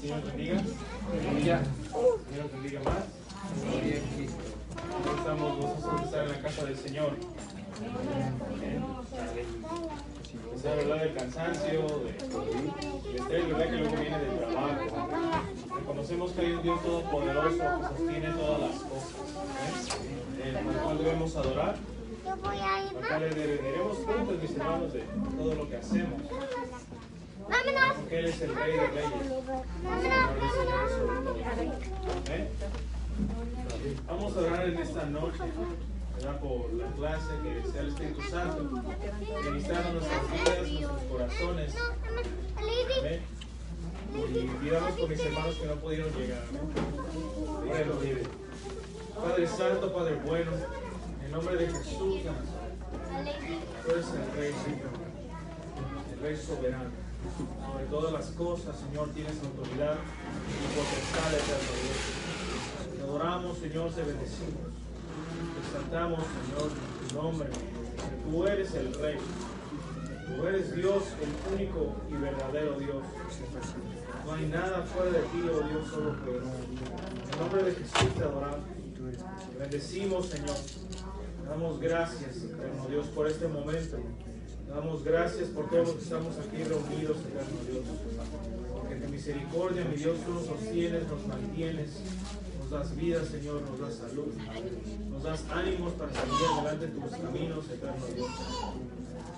Señor te bendiga. Señor te bendiga más. Estamos gozosos de estar en la casa del Señor. Que sea verdad del cansancio, del estrés, verdad que luego viene del trabajo. Reconocemos que hay un Dios todopoderoso que sostiene todas las cosas. Por el cual debemos adorar. Acá le rendiremos cuentas, mis hermanos, de todo lo que hacemos. Porque Él es el Rey de Reyes. Vamos a orar en esta noche, ¿verdad? Por la clase, que sea el Espíritu Santo ministrando nuestras vidas, nuestros corazones. ¿Amén? Y pidamos por mis hermanos que no pudieron llegar. ¿Amén? Padre Santo, Padre bueno, en nombre de Jesús, tú eres el Rey, Señor, el Rey soberano. Sobre todas las cosas, Señor, tienes autoridad y potestad eterna, Dios. Te adoramos, Señor, te bendecimos. Te exaltamos, Señor, en tu nombre. Tú eres el Rey. Tú eres Dios, el único y verdadero Dios. No hay nada fuera de ti, oh Dios, solo tú eres. En nombre de Jesús te adoramos. Te bendecimos, Señor. Te damos gracias, eterno Dios, por este momento. Te damos gracias por todos los que estamos aquí reunidos, eterno Dios. Porque tu misericordia, mi Dios, tú nos sostienes, nos mantienes, nos das vida, Señor, nos das salud, nos das ánimos para salir adelante en tus caminos, eterno Dios.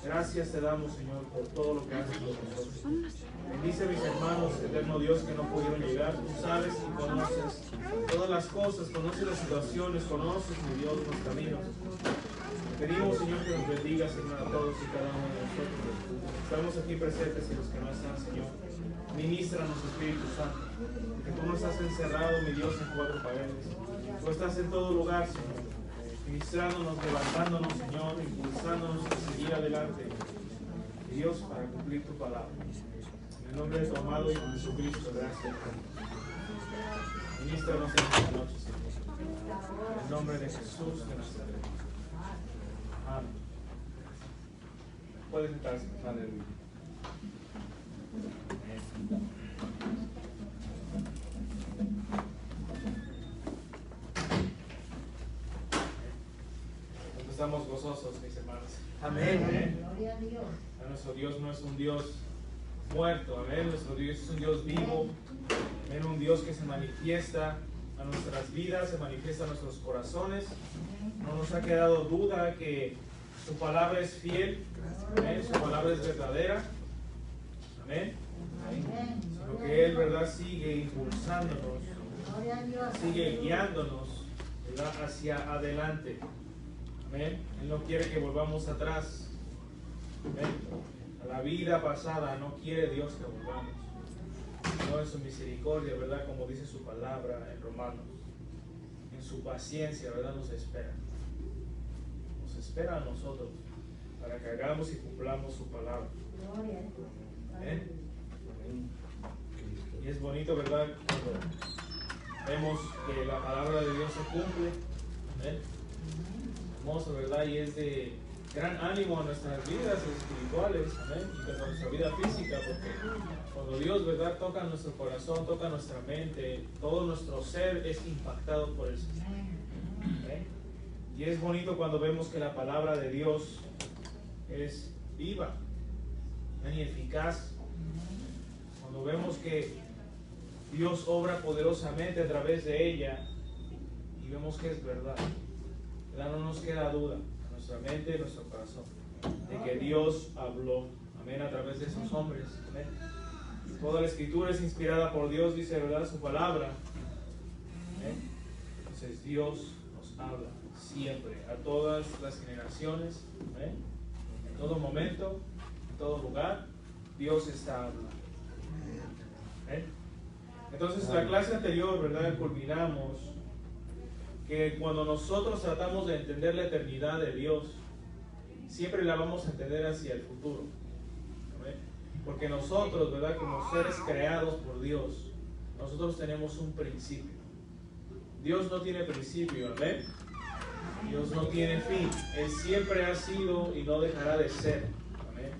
Gracias te damos, Señor, por todo lo que haces por nosotros. Bendice a mis hermanos, eterno Dios, que no pudieron llegar. Tú sabes y conoces todas las cosas, conoces las situaciones, conoces, mi Dios, los caminos. Te pedimos, Señor, que nos bendiga, Señor, a todos y cada uno de nosotros. Estamos aquí presentes y los que no están, Señor. Ministranos, Espíritu Santo, que tú no estás encerrado, mi Dios, en cuatro paredes. Tú estás en todo lugar, Señor, ministrándonos, levantándonos, Señor, impulsándonos a seguir adelante, Dios, para cumplir tu palabra. En el nombre de tu amado Hijo Jesucristo, gracias. Ministranos en esta noche, Señor. En el nombre de Jesús de Nazaret. Amén. Puedes sentarse. Aleluya. Estamos gozosos, mis hermanos. Amén. Amén. Nuestro Dios no es un Dios muerto. Amén. Nuestro Dios es un Dios vivo. Amén. Un Dios que se manifiesta a nuestras vidas, se manifiesta a nuestros corazones. No nos ha quedado duda que su palabra es fiel. Amén. Su palabra es verdadera. Amén. Sino que Él, ¿verdad?, sigue impulsándonos, sigue guiándonos, ¿verdad?, hacia adelante. Amén. Él no quiere que volvamos atrás. Amén. A la vida pasada no quiere Dios que volvamos. No, en su misericordia, ¿verdad?, como dice su palabra en Romanos. En su paciencia, ¿verdad?, nos espera. Nos espera a nosotros para que hagamos y cumplamos su palabra. Amén. Y es bonito, ¿verdad?, cuando vemos que la palabra de Dios se cumple. Amén. Hermoso, ¿verdad? Y es de gran ánimo a nuestras vidas espirituales, amén, y a nuestra vida física, porque cuando Dios, ¿verdad?, toca nuestro corazón, toca nuestra mente, todo nuestro ser es impactado por el Señor. ¿Okay? Y es bonito cuando vemos que la palabra de Dios es viva, y eficaz. Cuando vemos que Dios obra poderosamente a través de ella y vemos que es verdad. No nos queda duda en nuestra mente y en nuestro corazón de que Dios habló, amén, a través de esos hombres. Amén. Toda la escritura es inspirada por Dios, dice, ¿verdad?, su palabra. Amén. Entonces Dios nos habla siempre, a todas las generaciones, amén, en todo momento, en todo lugar, Dios está hablando. Amén. Entonces, la clase anterior, ¿verdad?, culminamos que cuando nosotros tratamos de entender la eternidad de Dios, siempre la vamos a entender hacia el futuro. ¿Amén? Porque nosotros, ¿verdad?, como seres creados por Dios, nosotros tenemos un principio. Dios no tiene principio, amén. Dios no tiene fin. Él siempre ha sido y no dejará de ser. Amén.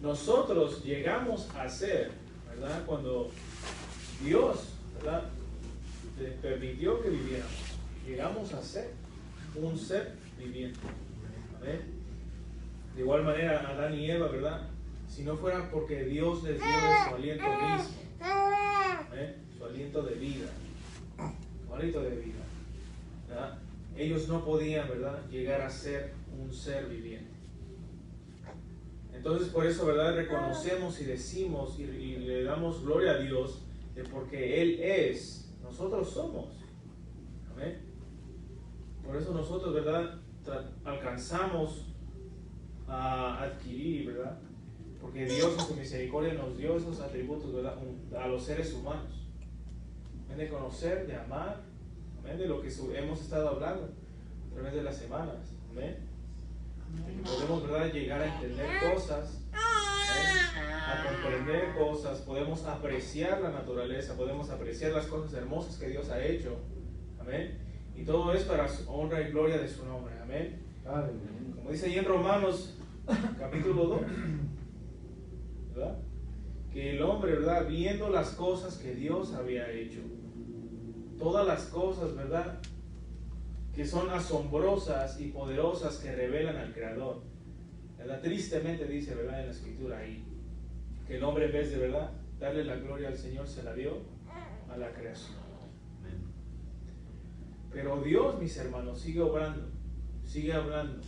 Nosotros llegamos a ser, ¿verdad?, cuando Dios, ¿verdad?, permitió que viviéramos. Llegamos a ser un ser viviente. ¿Amén? De igual manera, Adán y Eva, ¿verdad? Si no fuera porque Dios les dio de su aliento mismo, su aliento de vida, su aliento de vida, ¿verdad?, ellos no podían, ¿verdad?, llegar a ser un ser viviente. Entonces, por eso, ¿verdad?, reconocemos y decimos y le damos gloria a Dios de porque Él es, nosotros somos. Amén. Por eso nosotros, ¿verdad?, alcanzamos a adquirir, ¿verdad?, porque Dios en su misericordia nos dio esos atributos, ¿verdad?, a los seres humanos. De conocer, de amar, amén, de lo que hemos estado hablando a través de las semanas. Amén. Podemos, ¿verdad?, llegar a entender cosas, a comprender cosas, podemos apreciar la naturaleza, podemos apreciar las cosas hermosas que Dios ha hecho. Amén. Y todo es para honra y gloria de su nombre. Amén. Como dice ahí en Romanos capítulo 2, ¿verdad?, que el hombre, ¿verdad?, viendo las cosas que Dios había hecho, todas las cosas, ¿verdad?, que son asombrosas y poderosas que revelan al Creador, ¿verdad?, tristemente dice, ¿verdad?, en la Escritura ahí, que el hombre, en vez de, ¿verdad?, darle la gloria al Señor, se la dio a la creación. Pero Dios, mis hermanos, sigue obrando, sigue hablando,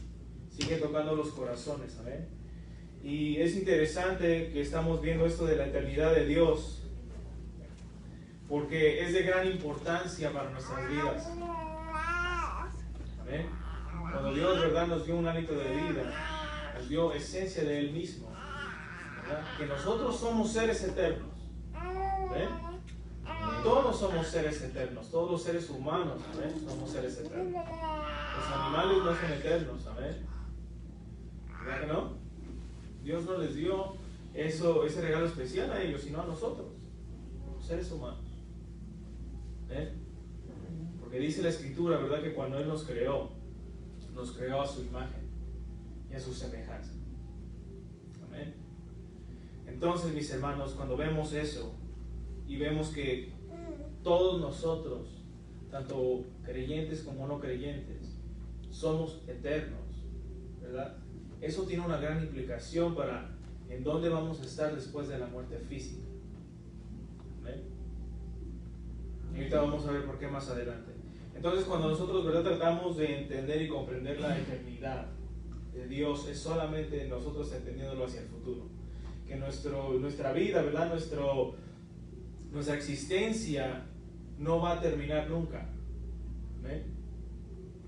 sigue tocando los corazones. Amén. Y es interesante que estamos viendo esto de la eternidad de Dios, porque es de gran importancia para nuestras vidas. Amén. Cuando Dios, ¿verdad?, nos dio un hálito de vida, nos dio esencia de Él mismo, ¿verdad?, que nosotros somos seres eternos. ¿Ven? Todos somos seres eternos, todos los seres humanos, ¿amén?, somos seres eternos. Los animales no son eternos. Amén. ¿Verdad que no? Dios no les dio ese regalo especial a ellos, sino a nosotros, los seres humanos. Porque dice la Escritura, ¿verdad?, que cuando Él nos creó a su imagen y a su semejanza. Amén. Entonces, mis hermanos, cuando vemos eso y vemos que todos nosotros, tanto creyentes como no creyentes, somos eternos, ¿verdad?, eso tiene una gran implicación para en dónde vamos a estar después de la muerte física. ¿Amén? Y ahorita vamos a ver por qué más adelante. Entonces, cuando nosotros, ¿verdad?, tratamos de entender y comprender la eternidad de Dios, es solamente nosotros entendiéndolo hacia el futuro. Que nuestra vida, ¿verdad?, nuestra existencia no va a terminar nunca. ¿Amén?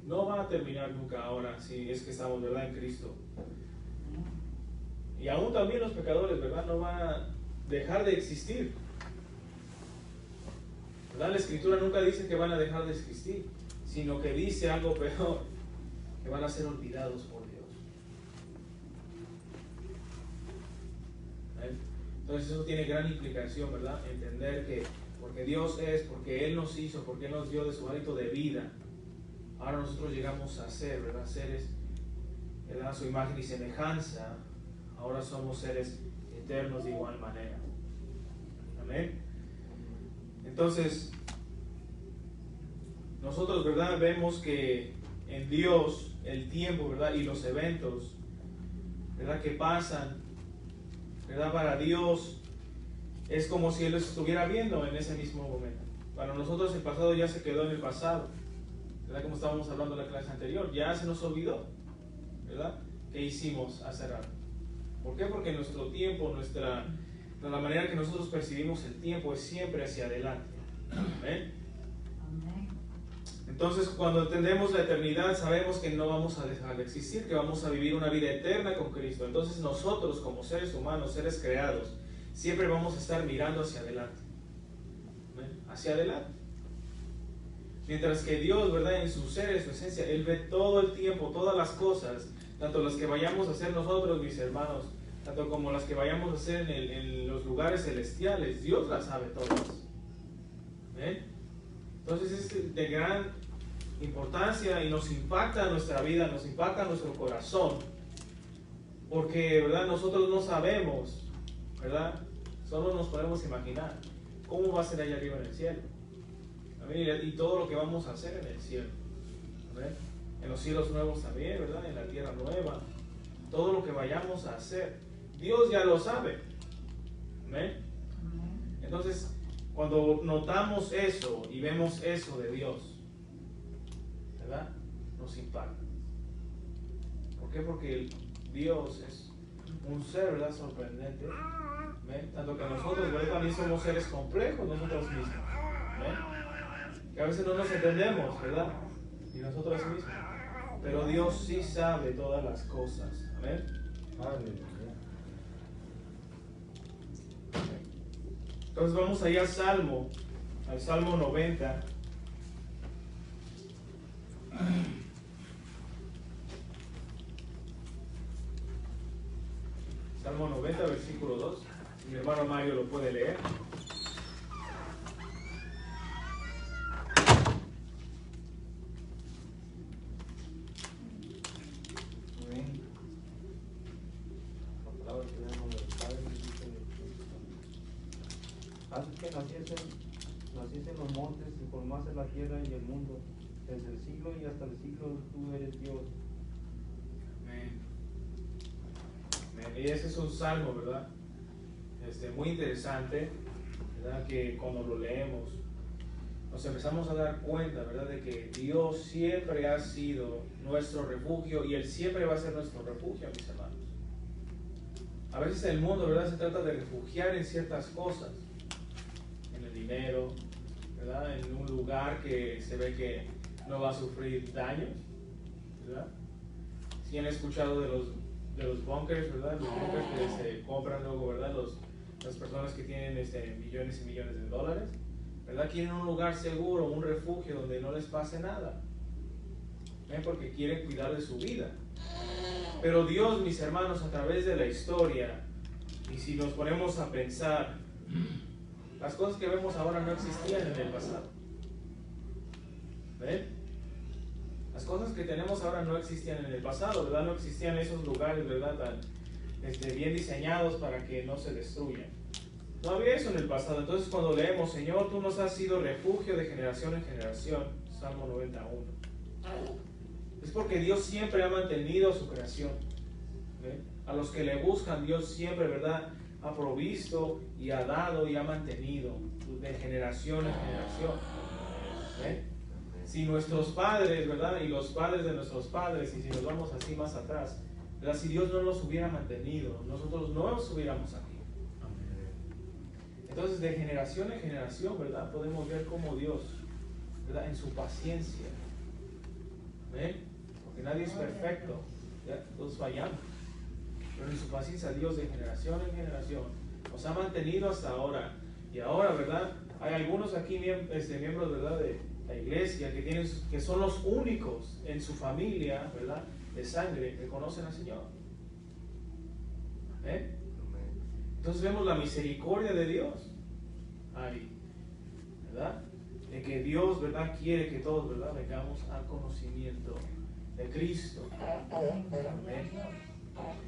No va a terminar nunca ahora, si es que estamos, ¿verdad?, en Cristo. Y aún también los pecadores, ¿verdad?, no van a dejar de existir. ¿Verdad? La Escritura nunca dice que van a dejar de existir, sino que dice algo peor, que van a ser olvidados por Dios. ¿Ven? Entonces eso tiene gran implicación, ¿verdad? Entender que porque Dios es, porque Él nos hizo, porque Él nos dio de su hálito de vida, ahora nosotros llegamos a ser, ¿verdad?, seres, ¿verdad?, a su imagen y semejanza. Ahora somos seres eternos de igual manera. Amén. Entonces, nosotros, ¿verdad?, vemos que en Dios el tiempo, ¿verdad?, y los eventos, ¿verdad?, que pasan, ¿verdad?, para Dios es como si Él los estuviera viendo en ese mismo momento. Para nosotros el pasado ya se quedó en el pasado, ¿verdad?, como estábamos hablando en la clase anterior, ya se nos olvidó, ¿verdad?, qué hicimos hace rato. ¿Por qué? Porque nuestro tiempo, la manera que nosotros percibimos el tiempo es siempre hacia adelante. ¿Amén? Entonces, cuando entendemos la eternidad, sabemos que no vamos a dejar de existir, que vamos a vivir una vida eterna con Cristo. Entonces, nosotros como seres humanos, seres creados, siempre vamos a estar mirando hacia adelante. ¿Amén? Hacia adelante. Mientras que Dios, ¿verdad?, en su ser, en su esencia, Él ve todo el tiempo, todas las cosas, tanto las que vayamos a hacer nosotros, mis hermanos, tanto como las que vayamos a hacer en los lugares celestiales. Dios las sabe todas. ¿Ven? Entonces es de gran importancia y nos impacta nuestra vida, nos impacta nuestro corazón, porque, ¿verdad?, nosotros no sabemos, ¿verdad?, solo nos podemos imaginar ¿cómo va a ser allá arriba en el cielo? Amén. Y todo lo que vamos a hacer en el cielo. Amén. En los cielos nuevos también, ¿verdad? En la tierra nueva. Todo lo que vayamos a hacer, Dios ya lo sabe. Amén. Entonces, cuando notamos eso y vemos eso de Dios, ¿verdad? Nos impacta. ¿Por qué? Porque Dios es un ser, ¿verdad? Sorprendente. ¿Ven? Tanto que nosotros, ¿verdad? También somos seres complejos nosotros mismos. ¿Ven? Que a veces no nos entendemos, ¿verdad? Y nosotros mismos. Pero Dios sí sabe todas las cosas. Amén. Entonces vamos allá al Salmo 90. Salmo 90, versículo 2. Mi hermano Mario lo puede leer. Amén. La palabra que tenemos del Padre dice: haces que naciesen los montes y formaste la tierra y el mundo. Desde el siglo y hasta el siglo tú eres Dios. Amén. Y ese es un salmo, ¿verdad? Muy interesante, ¿verdad? Que cuando lo leemos nos empezamos a dar cuenta, ¿verdad? De que Dios siempre ha sido nuestro refugio y Él siempre va a ser nuestro refugio, mis hermanos. A veces el mundo, ¿verdad? Se trata de refugiar en ciertas cosas, en el dinero, ¿verdad? En un lugar que se ve que no va a sufrir daños, ¿verdad? Si han escuchado de los bunkers, ¿verdad? Los bunkers que se compran luego, ¿verdad? Las personas que tienen millones y millones de dólares, ¿verdad? Quieren un lugar seguro, un refugio donde no les pase nada. ¿Ven? Porque quieren cuidar de su vida. Pero Dios, mis hermanos, a través de la historia, y si nos ponemos a pensar, las cosas que vemos ahora no existían en el pasado. ¿Ven? Las cosas que tenemos ahora no existían en el pasado, ¿verdad? No existían esos lugares, ¿verdad? Tan bien diseñados para que no se destruyan. No había eso en el pasado. Entonces cuando leemos, Señor, tú nos has sido refugio de generación en generación, Salmo 91. Es porque Dios siempre ha mantenido su creación. ¿Ven? A los que le buscan, Dios siempre, ¿verdad? Ha provisto y ha dado y ha mantenido de generación en generación. ¿Ven? Si nuestros padres, ¿verdad? Y los padres de nuestros padres, y si nos vamos así más atrás, ¿verdad? Si Dios no los hubiera mantenido, nosotros no estuviéramos aquí. Entonces, de generación en generación, ¿verdad? Podemos ver cómo Dios, ¿verdad? En su paciencia, ¿ven? Porque nadie es perfecto, ¿ya? Todos fallamos. Pero en su paciencia, Dios de generación en generación nos ha mantenido hasta ahora. Y ahora, ¿verdad? Hay algunos aquí miembros, ¿verdad? De la iglesia que son los únicos en su familia, ¿verdad? De sangre que conocen al Señor. ¿Eh? Entonces vemos la misericordia de Dios ahí, ¿verdad? De que Dios, ¿verdad? Quiere que todos, ¿verdad? Vengamos al conocimiento de Cristo. Amén.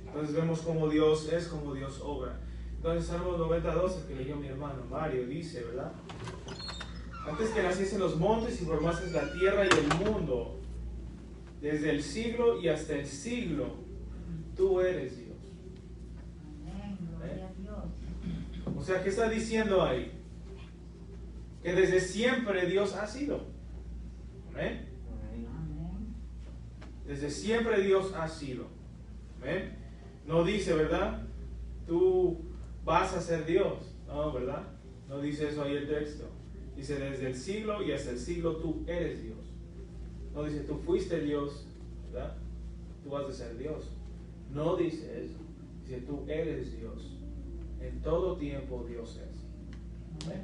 Entonces vemos cómo Dios es, cómo Dios obra. Entonces Salmo 92, el que leyó mi hermano Mario, dice, ¿verdad? Antes que naciesen los montes y formases la tierra y el mundo, desde el siglo y hasta el siglo, tú eres Dios. O sea, ¿qué está diciendo ahí? Que desde siempre Dios ha sido. ¿Amén? Desde siempre Dios ha sido. ¿Amén? No dice, ¿verdad? Tú vas a ser Dios. No, ¿verdad? No dice eso ahí el texto. Dice, desde el siglo y hasta el siglo tú eres Dios. No dice, tú fuiste Dios, ¿verdad? Tú vas a ser Dios. No dice eso. Dice, tú eres Dios. En todo tiempo Dios es. ¿Amén?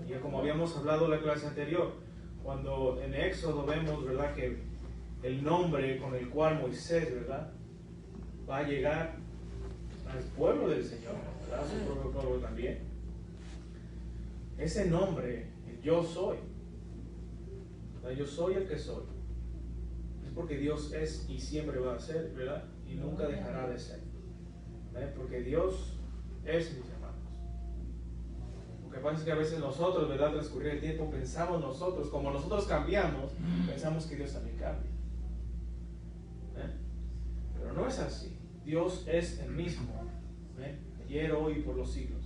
Y como habíamos hablado en la clase anterior, cuando en Éxodo vemos, ¿verdad? Que el nombre con el cual Moisés, ¿verdad? Va a llegar al pueblo del Señor, ¿verdad? A su propio pueblo también. Ese nombre, el yo soy, ¿verdad? Yo soy el que soy. Es porque Dios es y siempre va a ser, ¿verdad? Y nunca dejará de ser. ¿Verdad? Porque Dios es, mis hermanos. ¿Ok? Lo que pasa es que a veces nosotros, ¿verdad? Transcurrir el tiempo, pensamos nosotros, como nosotros cambiamos, pensamos que Dios también cambia. Pero no es así. Dios es el mismo, ayer, hoy y por los siglos.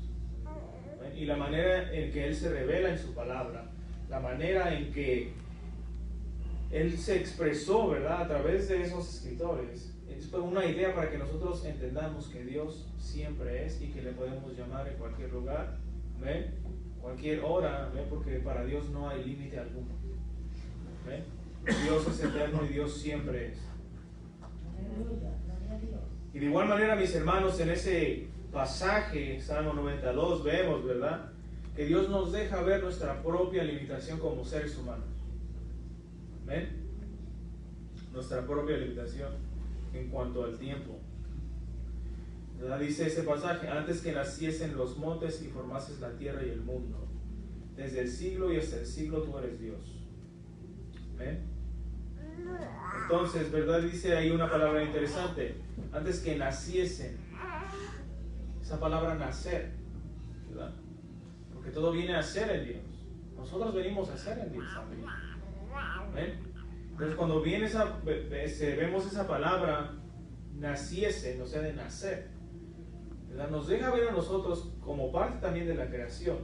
Y la manera en que Él se revela en su palabra, la manera en que Él se expresó, ¿verdad? A través de esos escritores, es una idea para que nosotros entendamos que Dios siempre es y que le podemos llamar en cualquier lugar, cualquier hora, porque para Dios no hay límite alguno. Dios es eterno y Dios siempre es. Y de igual manera, mis hermanos, en ese pasaje, Salmo 92, vemos, ¿verdad?, que Dios nos deja ver nuestra propia limitación como seres humanos. Nuestra propia limitación en cuanto al tiempo. ¿Verdad? Dice ese pasaje: antes que naciesen los montes y formases la tierra y el mundo, desde el siglo y hasta el siglo tú eres Dios. Entonces, ¿verdad? Dice ahí una palabra interesante: antes que naciesen. Esa palabra nacer, ¿verdad? Porque todo viene a ser en Dios. Nosotros venimos a ser en Dios también. Entonces, cuando viene vemos esa palabra naciesen, o sea, de nacer, ¿verdad? Nos deja ver a nosotros como parte también de la creación,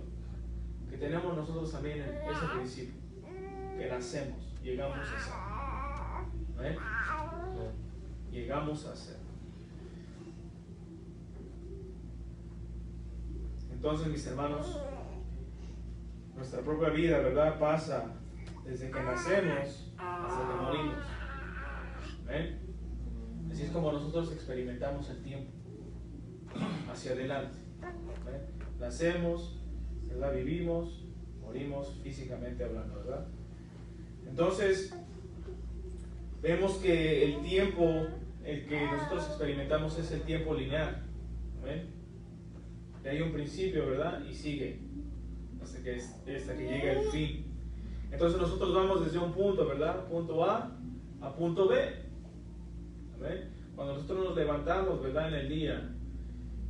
que tenemos nosotros también ese principio, que nacemos, llegamos a ser. Llegamos a ser. Entonces, mis hermanos, nuestra propia vida, ¿verdad?, pasa desde que nacemos hasta que morimos. Así es como nosotros experimentamos el tiempo hacia adelante. Nacemos, ¿verdad?, vivimos, morimos físicamente hablando, ¿verdad? Entonces, vemos que el tiempo el que nosotros experimentamos es el tiempo lineal. Que hay un principio, ¿verdad? Y sigue hasta que llega el fin. Entonces nosotros vamos desde un punto, ¿verdad? Punto A punto B. Cuando nosotros nos levantamos, ¿verdad?, en el día,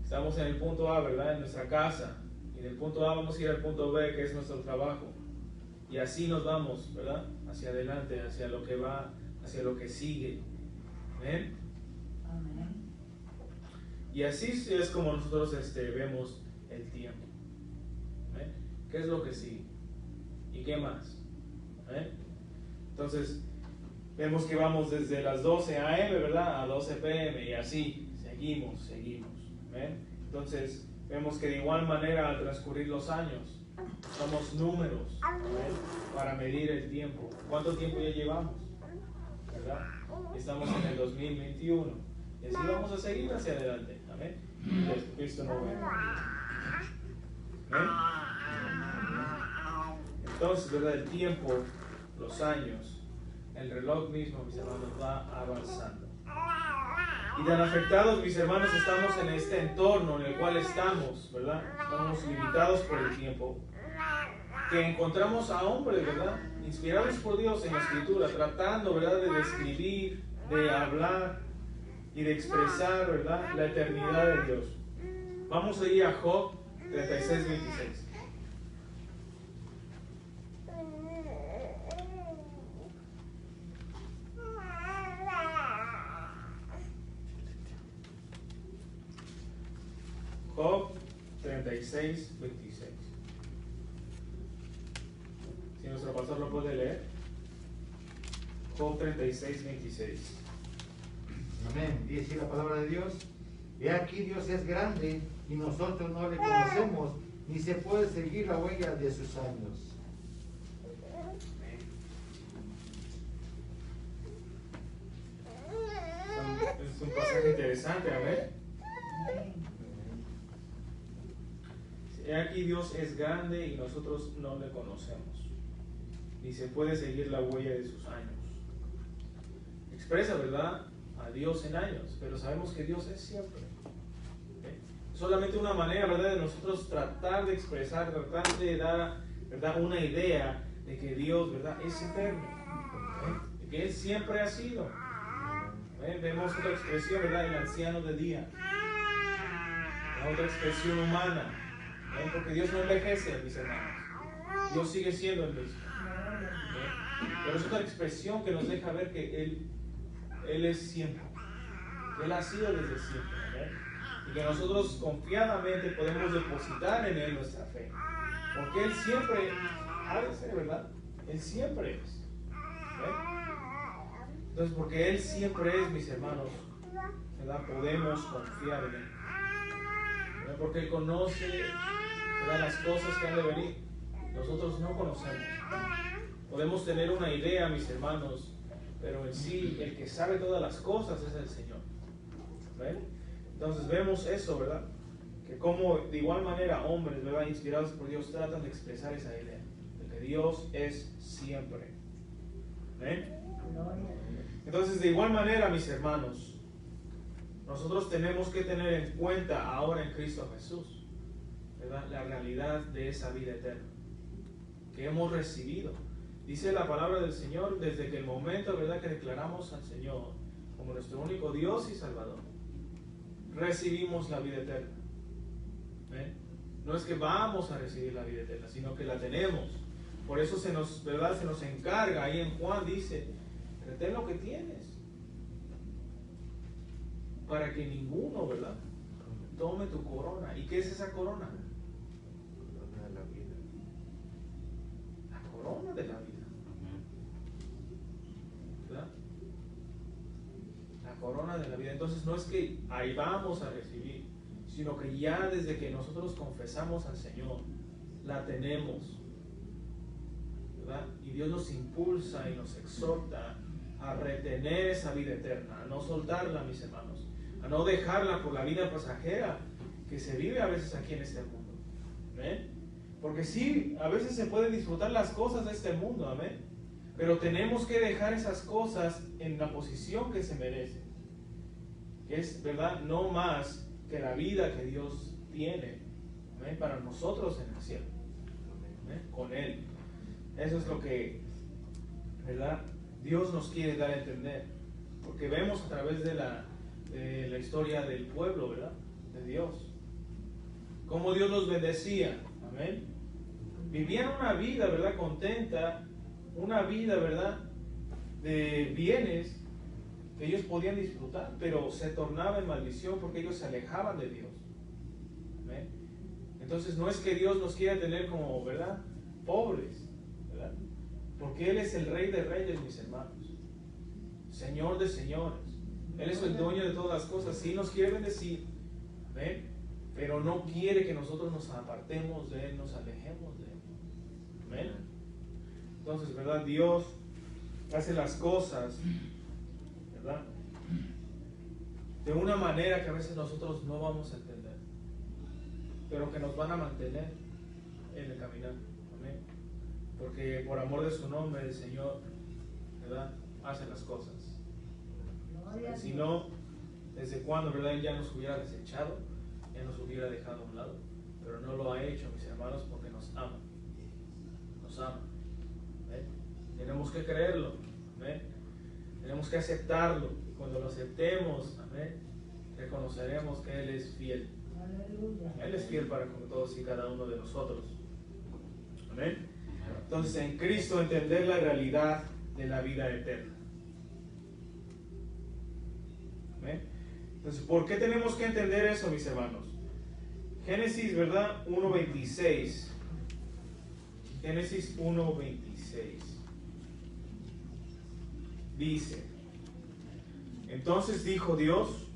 estamos en el punto A, ¿verdad?, en nuestra casa. Y del punto A vamos a ir al punto B, que es nuestro trabajo. Y así nos vamos, ¿verdad?, hacia adelante, hacia lo que va, hacia lo que sigue. Amén. Y así es como nosotros vemos el tiempo. ¿Qué es lo que sigue? ¿Y qué más? Entonces, vemos que vamos desde las 12 a.m., ¿verdad?, a 12 p.m. y así, seguimos. Entonces, vemos que de igual manera al transcurrir los años, somos números para medir el tiempo. ¿Cuánto tiempo ya llevamos? ¿Verdad? Estamos en el 2021. Y así vamos a seguir hacia adelante. Amén. Jesucristo no ve. Entonces, ¿verdad?, el tiempo, los años, el reloj mismo, mis hermanos, va avanzando. Y tan afectados, mis hermanos, estamos en este entorno en el cual estamos, ¿verdad? Estamos limitados por el tiempo, que encontramos a hombres, ¿verdad?, inspirados por Dios en la Escritura, tratando, ¿verdad?, de describir, de hablar y de expresar, ¿verdad?, la eternidad de Dios. Vamos a ir a Job 36:26. Job 36:26. Si nuestro pastor lo puede leer. Job 36:26. Amén. Dice la palabra de Dios: he aquí, Dios es grande y nosotros no le conocemos, ni se puede seguir la huella de sus años. Es un pasaje interesante, amén. He aquí, Dios es grande y nosotros no le conocemos, ni se puede seguir la huella de sus años. Expresa, ¿verdad?, a Dios en años, pero sabemos que Dios es siempre. Solamente una manera, ¿verdad?, de nosotros tratar de expresar, tratar de dar, ¿verdad?, una idea de que Dios, ¿verdad?, es eterno, de que Él siempre ha sido. Vemos otra expresión, ¿verdad?, el anciano de día, la otra expresión humana, ¿Ven? Porque Dios no envejece, mis hermanos. Dios sigue siendo el mismo. ¿Ven? Pero es otra expresión que nos deja ver que Él es siempre. Él ha sido desde siempre. ¿Ven? Y que nosotros confiadamente podemos depositar en Él nuestra fe. Porque Él siempre ha de ser, ¿verdad? Él siempre es. ¿Ven? Entonces, porque Él siempre es, mis hermanos, ¿verdad? Podemos confiar en Él. ¿Verdad? Porque Él conoce, ¿verdad?, las cosas que han de venir. Nosotros no conocemos. Podemos tener una idea, mis hermanos, pero en sí, el que sabe todas las cosas es el Señor. ¿Ven? Entonces vemos eso, ¿verdad? Que como de igual manera hombres, ¿verdad?, inspirados por Dios, tratan de expresar esa idea de que Dios es siempre. ¿Ven? Entonces, de igual manera, mis hermanos, nosotros tenemos que tener en cuenta ahora en Cristo Jesús, ¿verdad?, la realidad de esa vida eterna que hemos recibido. Dice la palabra del Señor, desde que el momento, ¿verdad?, que declaramos al Señor como nuestro único Dios y Salvador, recibimos la vida eterna. ¿Ven? No es que vamos a recibir la vida eterna, sino que la tenemos. Por eso se nos, ¿verdad?, se nos encarga, ahí en Juan dice, retén lo que tienes, para que ninguno, ¿verdad?, tome tu corona. ¿Y qué es esa corona? Corona de la vida. La corona de la vida, ¿verdad? La corona de la vida. Entonces no es que ahí vamos a recibir, sino que ya desde que nosotros confesamos al Señor, la tenemos, ¿verdad? Y Dios nos impulsa y nos exhorta a retener esa vida eterna, a no soltarla, mis hermanos, a no dejarla por la vida pasajera que se vive a veces aquí en este mundo. ¿Amén? Porque sí, a veces se pueden disfrutar las cosas de este mundo, amén, pero tenemos que dejar esas cosas en la posición que se merecen, que es, ¿verdad?, no más que la vida que Dios tiene, amén, para nosotros en el cielo, amén, con Él. Eso es lo que, ¿verdad?, Dios nos quiere dar a entender, porque vemos a través de la historia del pueblo, ¿verdad?, de Dios, cómo Dios los bendecía, amén. Vivían una vida, ¿verdad?, contenta, una vida, ¿verdad?, de bienes que ellos podían disfrutar, pero se tornaba en maldición porque ellos se alejaban de Dios. amén. Entonces no es que Dios nos quiera tener como, ¿verdad?, pobres, ¿verdad?, porque Él es el Rey de Reyes, mis hermanos, Señor de señores. Él es el dueño de todas las cosas. Sí nos quiere bendecir, ¿ven?, pero no quiere que nosotros nos apartemos de Él, nos alejemos de Él. ¿Amén? Entonces, ¿verdad?, Dios hace las cosas, ¿verdad?, de una manera que a veces nosotros no vamos a entender, pero que nos van a mantener en el caminar. Amén. Porque por amor de su nombre el Señor, ¿verdad?, hace las cosas. Si no, ¿desde cuándo, verdad?, Él ya nos hubiera desechado, ya nos hubiera dejado a un lado? Pero no lo ha hecho, mis hermanos, porque nos ama. Nos ama. ¿Ven? Tenemos que creerlo. ¿Ven? Tenemos que aceptarlo. Y cuando lo aceptemos, amén, reconoceremos que Él es fiel. Él es fiel para con todos y cada uno de nosotros. Amén. Entonces, en Cristo entender la realidad de la vida eterna. Amén. Entonces, ¿por qué tenemos que entender eso, mis hermanos? Génesis, ¿verdad?, 1:26. Génesis 1:26. Dice: entonces dijo Dios,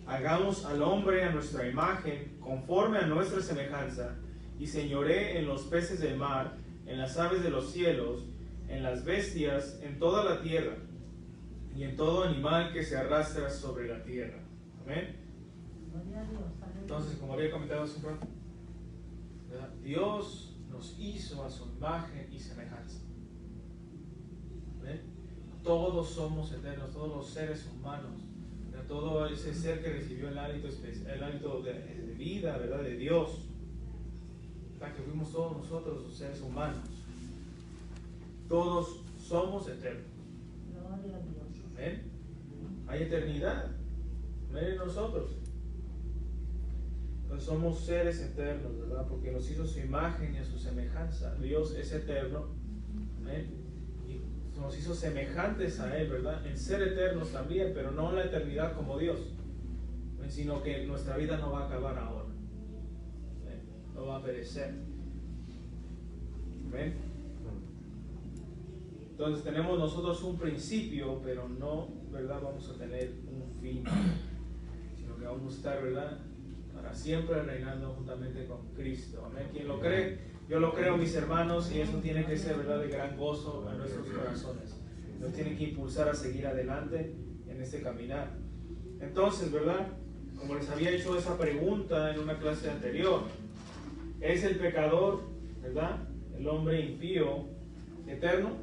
hagamos al hombre a nuestra imagen, conforme a nuestra semejanza, y señoree en los peces del mar, en las aves de los cielos, en las bestias, en toda la tierra, y en todo animal que se arrastra sobre la tierra. Amén. Entonces, como había comentado hace un rato, ¿verdad?, Dios nos hizo a su imagen y semejanza. ¿Ven? Todos somos eternos, todos los seres humanos, ¿verdad?, todo ese ser que recibió el hálito de vida, ¿verdad?, de Dios, ¿verdad?, que fuimos todos nosotros los seres humanos. Todos somos eternos. ¿Ven? Hay eternidad, ¿ven?, en nosotros. Entonces somos seres eternos, ¿verdad? Porque nos hizo su imagen y a su semejanza. Dios es eterno. Amén. Y nos hizo semejantes a Él, ¿verdad? En ser eternos también, pero no en la eternidad como Dios, sino que nuestra vida no va a acabar ahora. ¿Amén? No va a perecer. ¿Amén? Entonces tenemos nosotros un principio, pero no, ¿verdad? Vamos a tener un fin, sino que vamos a estar, ¿verdad? Para siempre reinando juntamente con Cristo. Amén. ¿Quién lo cree? Yo lo creo, mis hermanos, y eso tiene que ser, ¿verdad?, de gran gozo a nuestros corazones. Nos tiene que impulsar a seguir adelante en este caminar. Entonces, ¿verdad? Como les había hecho esa pregunta en una clase anterior, ¿es el pecador, ¿verdad?, el hombre impío, eterno?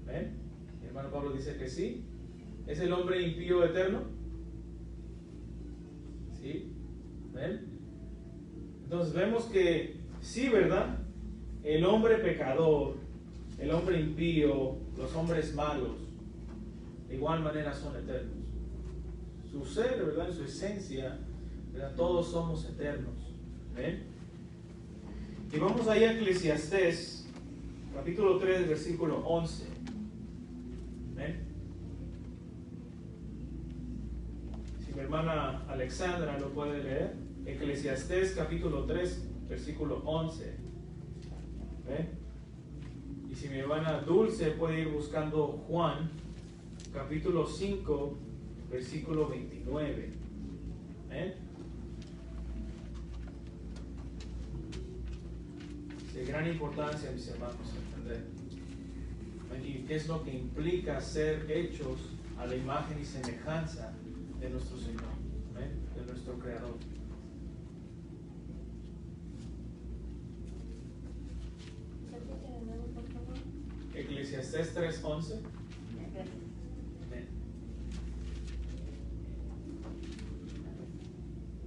¿Ven? Mi hermano Pablo dice que sí. ¿Es el hombre impío eterno? ¿Sí? ¿Ven? Entonces vemos que sí, ¿verdad? El hombre pecador, el hombre impío, los hombres malos, de igual manera son eternos. Su ser, ¿verdad? En su esencia, ¿verdad? Todos somos eternos. ¿Ven? Y vamos ahí a Eclesiastés, capítulo 3, versículo 11. ¿Ven? Si mi hermana Alexandra lo puede leer. Eclesiastés capítulo 3, versículo 11. ¿Ven? Y si mi hermana Dulce puede ir buscando Juan, capítulo 5, versículo 29. ¿Ven? Es de gran importancia, mis hermanos, entender. ¿Ven? Y qué es lo que implica ser hechos a la imagen y semejanza de nuestro Señor, ¿ven?, de nuestro Creador. Eclesiastés 3:11.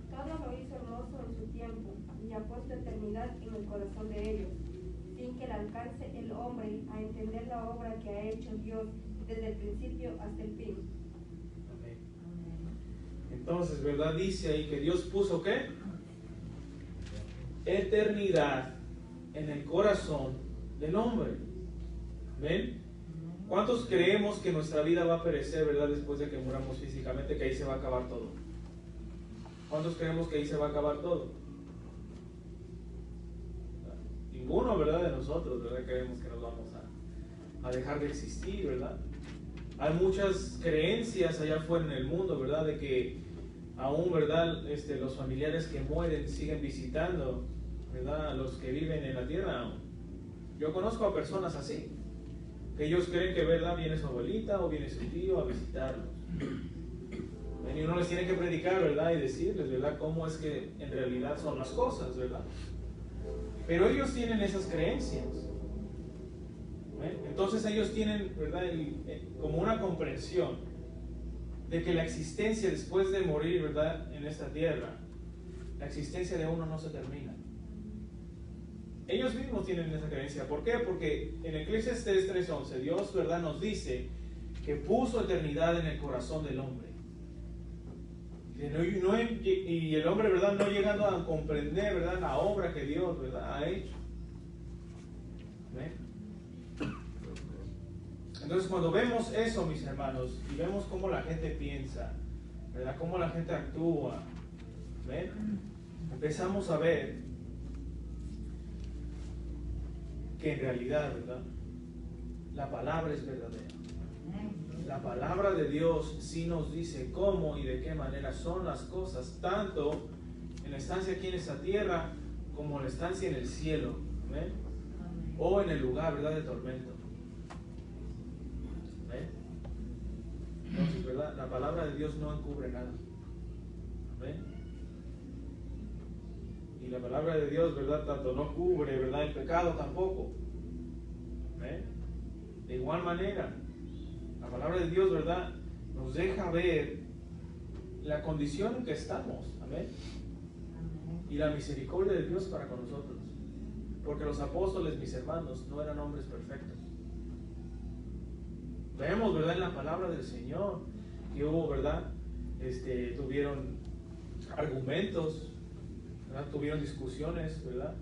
Todo lo hizo hermoso en su tiempo y ha puesto eternidad en el corazón de ellos, sin que le alcance el hombre a entender la obra que ha hecho Dios desde el principio hasta el fin. Amén. Entonces, ¿verdad? Dice ahí que Dios puso ¿qué? Eternidad en el corazón del hombre. ¿Ven? ¿Cuántos creemos que nuestra vida va a perecer, verdad, después de que muramos físicamente, que ahí se va a acabar todo? ¿Cuántos creemos que ahí se va a acabar todo? Ninguno, ¿verdad?, de nosotros, ¿verdad?, creemos que nos vamos a dejar de existir, ¿verdad? Hay muchas creencias allá afuera en el mundo, ¿verdad?, de que aún, ¿verdad?, los familiares que mueren siguen visitando, ¿verdad?, a los que viven en la tierra. Yo conozco a personas así, que ellos creen que, ¿verdad?, viene su abuelita o viene su tío a visitarlos. Y uno les tiene que predicar, ¿verdad?, y decirles, ¿verdad?, cómo es que en realidad son las cosas, ¿verdad? Pero ellos tienen esas creencias. Entonces ellos tienen, ¿verdad?, como una comprensión de que la existencia después de morir, ¿verdad?, en esta tierra, la existencia de uno no se termina. Ellos mismos tienen esa creencia. ¿Por qué? Porque en Eclesiastés 3:11 Dios, ¿verdad?, nos dice que puso eternidad en el corazón del hombre. Y el hombre, ¿verdad?, no llegando a comprender, ¿verdad?, la obra que Dios, ¿verdad?, ha hecho. ¿Ven? Entonces cuando vemos eso, mis hermanos, y vemos cómo la gente piensa, ¿verdad?, cómo la gente actúa, ¿ven?, empezamos a ver que en realidad, ¿verdad?, la palabra es verdadera. La palabra de Dios sí nos dice cómo y de qué manera son las cosas, tanto en la estancia aquí en esta tierra como en la estancia en el cielo. ¿Ven? O en el lugar, ¿verdad?, de tormento. ¿Ven? Entonces, ¿verdad?, la palabra de Dios no encubre nada. ¿Ven? Y la palabra de Dios, ¿verdad?, tanto no cubre, ¿verdad?, el pecado tampoco. ¿Ven? De igual manera, la palabra de Dios, ¿verdad?, nos deja ver la condición en que estamos. Amén. Y la misericordia de Dios para con nosotros. Porque los apóstoles, mis hermanos, no eran hombres perfectos. Vemos, ¿verdad?, en la palabra del Señor que hubo, ¿verdad?, tuvieron argumentos, ¿verdad? Tuvieron discusiones, ¿verdad?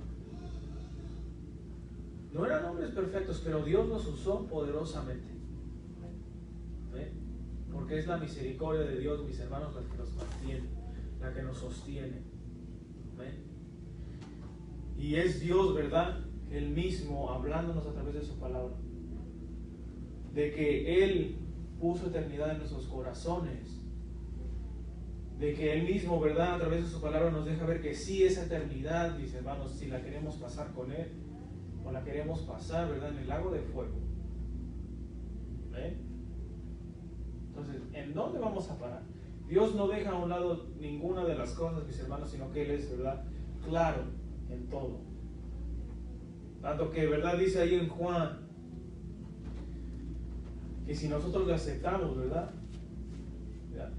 No eran hombres perfectos, pero Dios los usó poderosamente. ¿Ve? Porque es la misericordia de Dios, mis hermanos, la que nos mantiene, la que nos sostiene. ¿Ve? Y es Dios, ¿verdad? Él mismo hablándonos a través de su palabra. De que Él puso eternidad en nuestros corazones. De que Él mismo, ¿verdad? A través de su palabra nos deja ver que sí, esa eternidad, mis hermanos, si la queremos pasar con Él, o la queremos pasar, ¿verdad? En el lago de fuego. ¿Ve? Entonces, ¿en dónde vamos a parar? Dios no deja a un lado ninguna de las cosas, mis hermanos, sino que Él es, ¿verdad? Claro en todo. Tanto que, ¿verdad? Dice ahí en Juan, que si nosotros le aceptamos, ¿verdad? ¿verdad?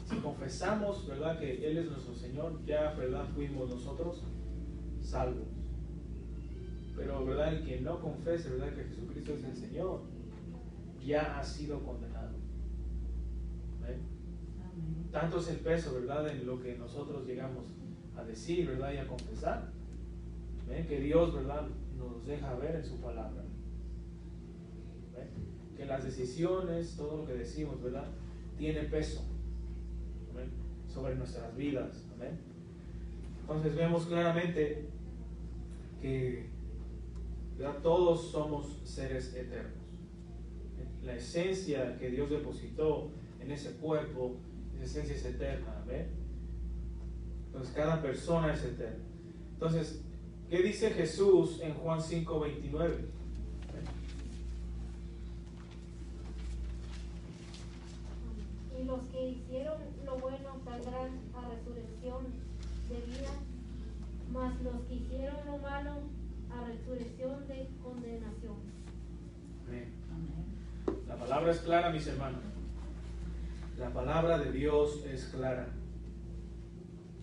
Si confesamos, ¿verdad? Que Él es nuestro Señor, ya, ¿verdad? Fuimos nosotros salvos. Pero, ¿verdad? El que no confese, ¿verdad? Que Jesucristo es el Señor, ya ha sido condenado. ¿Ve? Tanto es el peso, ¿verdad? En lo que nosotros llegamos a decir, ¿verdad? Y a confesar. ¿Ve? Que Dios, ¿verdad? Nos deja ver en su palabra. ¿Ve? Que las decisiones, todo lo que decimos, ¿verdad? Tiene peso. ¿Ve? Sobre nuestras vidas. ¿Ve? Entonces vemos claramente que, ¿verdad? Todos somos seres eternos. La esencia que Dios depositó en ese cuerpo, esa esencia es eterna. ¿Ve? Entonces cada persona es eterna. Entonces, ¿qué dice Jesús en Juan 5:29? Y los que hicieron lo bueno saldrán a resurrección de vida, mas los que hicieron lo malo a resurrección de condenación. Amén. La palabra es clara, mis hermanos. La palabra de Dios es clara.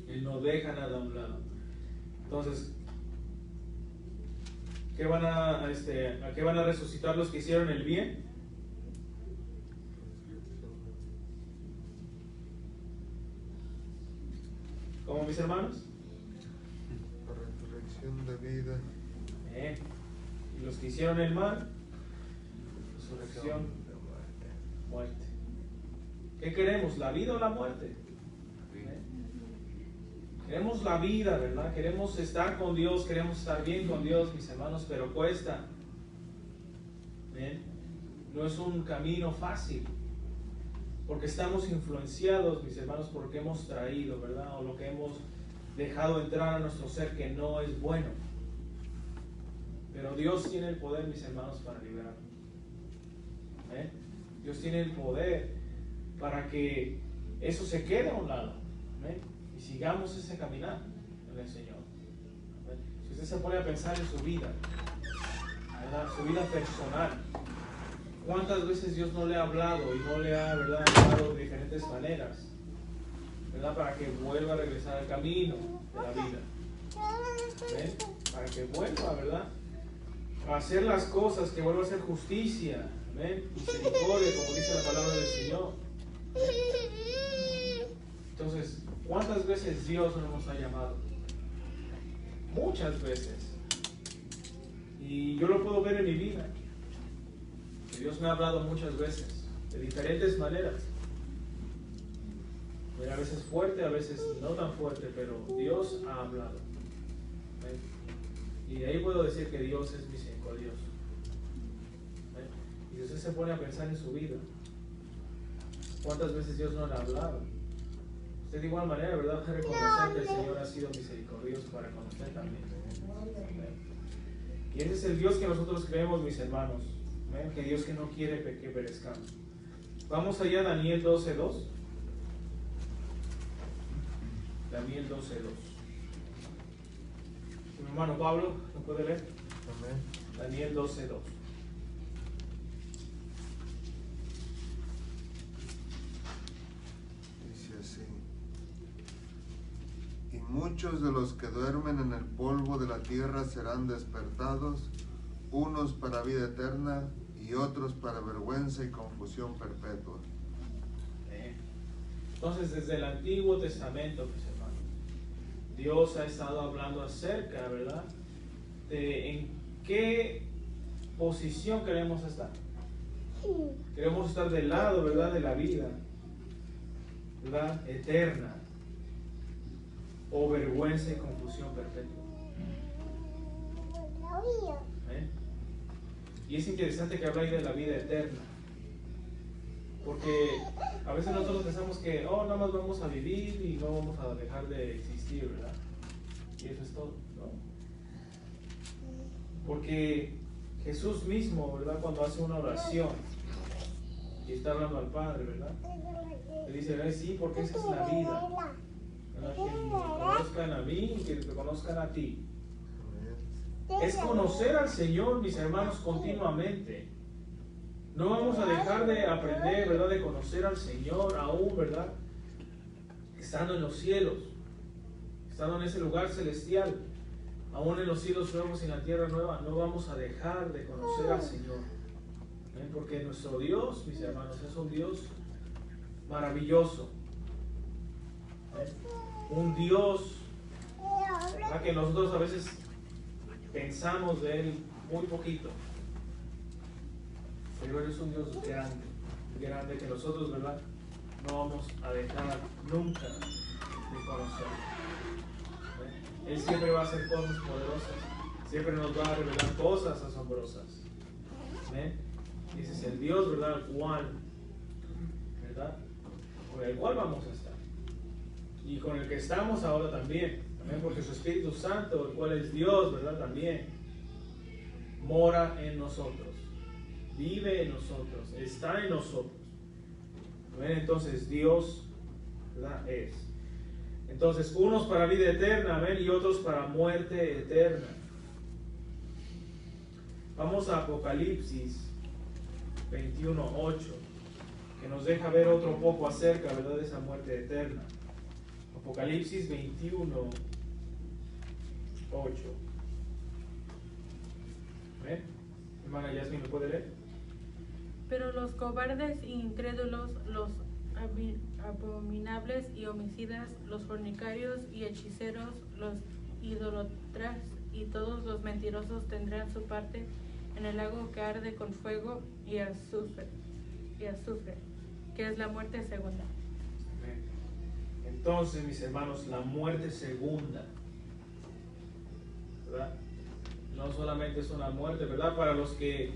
Él no deja nada a un lado. Entonces, ¿a qué van a resucitar los que hicieron el bien? ¿Cómo, mis hermanos? La resurrección de vida. Y los que hicieron el mal, resurrección, muerte. ¿Qué queremos? ¿La vida o la muerte? Queremos la vida, ¿verdad? Queremos estar con Dios, queremos estar bien con Dios, mis hermanos, pero cuesta. ¿Bien? No es un camino fácil, porque estamos influenciados, mis hermanos, por lo que hemos traído, ¿verdad? O lo que hemos dejado entrar a nuestro ser que no es bueno. Pero Dios tiene el poder, mis hermanos, para liberarnos. ¿Eh? Dios tiene el poder para que eso se quede a un lado. ¿Eh? Y sigamos ese caminar en el Señor. ¿Eh? Si usted se pone a pensar en su vida, ¿verdad? Su vida personal, ¿cuántas veces Dios no le ha hablado y no le ha, ¿verdad?, hablado de diferentes maneras, ¿verdad?, para que vuelva a regresar al camino de la vida? ¿Ven? Para que vuelva, ¿verdad?, a hacer las cosas, que vuelva a hacer justicia, ¿ven?, misericordia, como dice la palabra del Señor. ¿Ven? Entonces, ¿cuántas veces Dios no nos ha llamado? Muchas veces. Y yo lo puedo ver en mi vida. Dios me ha hablado muchas veces, de diferentes maneras. A veces fuerte, a veces no tan fuerte, pero Dios ha hablado. ¿Ven? Y de ahí puedo decir que Dios es misericordioso. ¿Ven? Y si usted se pone a pensar en su vida, ¿cuántas veces Dios no le ha hablado? Usted de igual manera, ¿verdad?, va a reconocer que el Señor ha sido misericordioso para con usted también. ¿Ven? Y ese es el Dios que nosotros creemos, mis hermanos. ¿Ven? Que Dios que no quiere que perezcamos. Vamos allá a Daniel 12:2. Daniel 12:2. Mi hermano Pablo, ¿lo puede leer? Amén. Daniel 12:2. Dice así: y muchos de los que duermen en el polvo de la tierra serán despertados, unos para vida eterna y otros para vergüenza y confusión perpetua. Entonces, desde el Antiguo Testamento, mis hermanos, Dios ha estado hablando acerca, ¿verdad?, de en qué posición queremos estar. Queremos estar del lado, ¿verdad?, de la vida, ¿verdad?, eterna, o vergüenza y confusión perpetua. ¿Eh? Y es interesante que habla ahí de la vida eterna, porque a veces nosotros pensamos que, nada más vamos a vivir y no vamos a dejar de existir, ¿verdad? Y eso es todo, ¿no? Porque Jesús mismo, ¿verdad?, cuando hace una oración y está hablando al Padre, ¿verdad?, le dice, sí, porque esa es la vida, ¿verdad?, que me conozcan a mí y que te conozcan a ti. Es conocer al Señor, mis hermanos, continuamente. No vamos a dejar de aprender, ¿verdad?, de conocer al Señor aún, ¿verdad?, estando en los cielos, estando en ese lugar celestial, aún en los cielos nuevos y en la tierra nueva. No vamos a dejar de conocer al Señor, ¿eh? Porque nuestro Dios, mis hermanos, es un Dios maravilloso, ¿eh? Un Dios, ¿verdad?, que nosotros a veces pensamos de Él muy poquito, pero Él es un Dios grande, grande, que nosotros, ¿verdad?, no vamos a dejar nunca de conocer. ¿Eh? Él siempre va a hacer cosas poderosas, siempre nos va a revelar cosas asombrosas. ¿Eh? Y ese es el Dios, ¿verdad?, ¿verdad?, con el cual vamos a estar, y con el que estamos ahora también. Amén, porque su Espíritu Santo, el cual es Dios, ¿verdad?, también mora en nosotros, vive en nosotros, está en nosotros. Amén, entonces Dios, ¿verdad?, es. Entonces, unos para vida eterna, amén, y otros para muerte eterna. Vamos a Apocalipsis 21:8, que nos deja ver otro poco acerca, ¿verdad?, de esa muerte eterna. Apocalipsis 21:8. ¿Eh? Hermana Yasmin, ¿lo puede leer? Pero los cobardes e incrédulos, los abominables y homicidas, los fornicarios y hechiceros, los idólatras y todos los mentirosos tendrán su parte en el lago que arde con fuego y azufre, que es la muerte segunda. Entonces, mis hermanos, la muerte segunda, ¿verdad?, no solamente es una muerte, ¿verdad?, para los que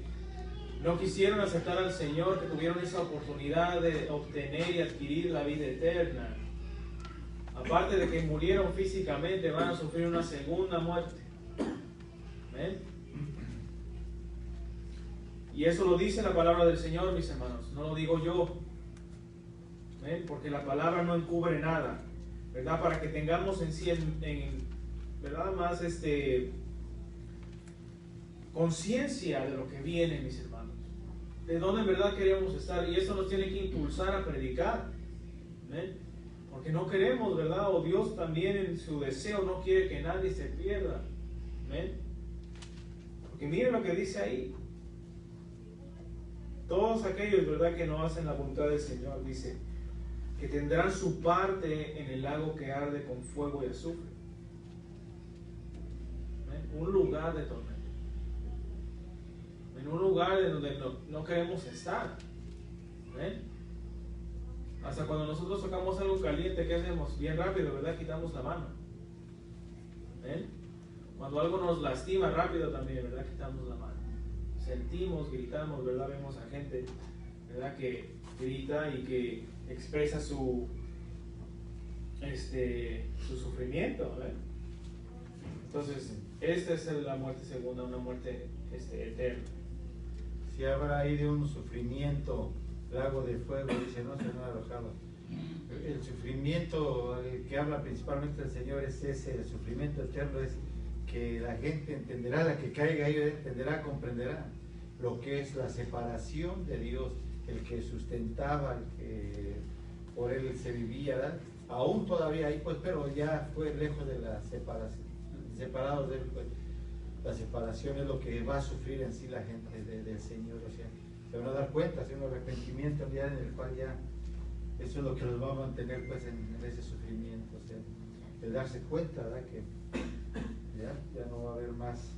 no quisieron aceptar al Señor, que tuvieron esa oportunidad de obtener y adquirir la vida eterna. Aparte de que murieron físicamente, van a sufrir una segunda muerte. ¿Ven? Y eso lo dice la palabra del Señor, mis hermanos, no lo digo yo. ¿Ven? Porque la palabra no encubre nada, ¿verdad? Para que tengamos en sí, ¿verdad?, más conciencia de lo que viene, mis hermanos, de dónde en verdad queremos estar. Y eso nos tiene que impulsar a predicar, ¿ven?, porque no queremos, ¿verdad?, o Dios también en su deseo no quiere que nadie se pierda, ¿ven? Porque miren lo que dice ahí: todos aquellos, ¿verdad?, que no hacen la voluntad del Señor, dice que tendrán su parte en el lago que arde con fuego y azufre. ¿Ven? Un lugar de tormento, en un lugar en donde no queremos estar. ¿Ven? Hasta cuando nosotros tocamos algo caliente, ¿qué hacemos? Bien rápido, ¿verdad?, quitamos la mano. ¿Ven? Cuando algo nos lastima, rápido también, ¿verdad?, quitamos la mano. Sentimos, gritamos, ¿verdad? Vemos a gente, ¿verdad?, que grita y que expresa su sufrimiento, ¿verdad? Entonces, esta es la muerte segunda, una muerte eterna. Si habrá ahí de un sufrimiento, lago de fuego, dice, no, Señor arrojado. El sufrimiento que habla principalmente el Señor es ese, el sufrimiento eterno, es que la gente entenderá, la que caiga ahí entenderá, comprenderá lo que es la separación de Dios, el que sustentaba, el que por él se vivía, ¿verdad? Aún todavía ahí, pues, pero ya fue lejos de la separación, separados de él, pues. La separación es lo que va a sufrir en sí la gente del Señor, o sea, se van a dar cuenta, es un arrepentimiento, un día en el cual ya eso es lo que nos va a mantener pues en ese sufrimiento, o sea, el darse cuenta, ¿verdad? Que ya no va a haber más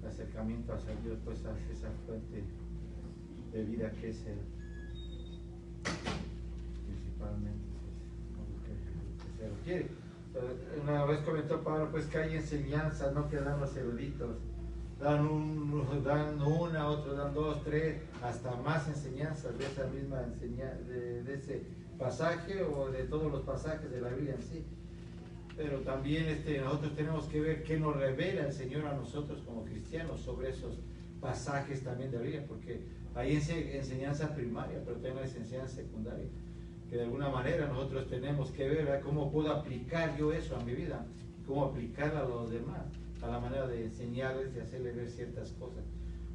acercamiento hacia Dios, pues hacia esa fuente de vida que es Él, principalmente, pues, que se requiere. Una vez comentó Pablo pues que hay enseñanzas, no que dan los eruditos, dan una, otros dan dos, tres, hasta más enseñanzas de esa misma de ese pasaje o de todos los pasajes de la Biblia en sí. Pero también nosotros tenemos que ver qué nos revela el Señor a nosotros como cristianos sobre esos pasajes también de la Biblia, porque hay enseñanza primaria, pero también hay enseñanza secundaria, que de alguna manera nosotros tenemos que ver, ¿verdad?, cómo puedo aplicar yo eso a mi vida, cómo aplicarlo a los demás, a la manera de enseñarles y hacerles ver ciertas cosas.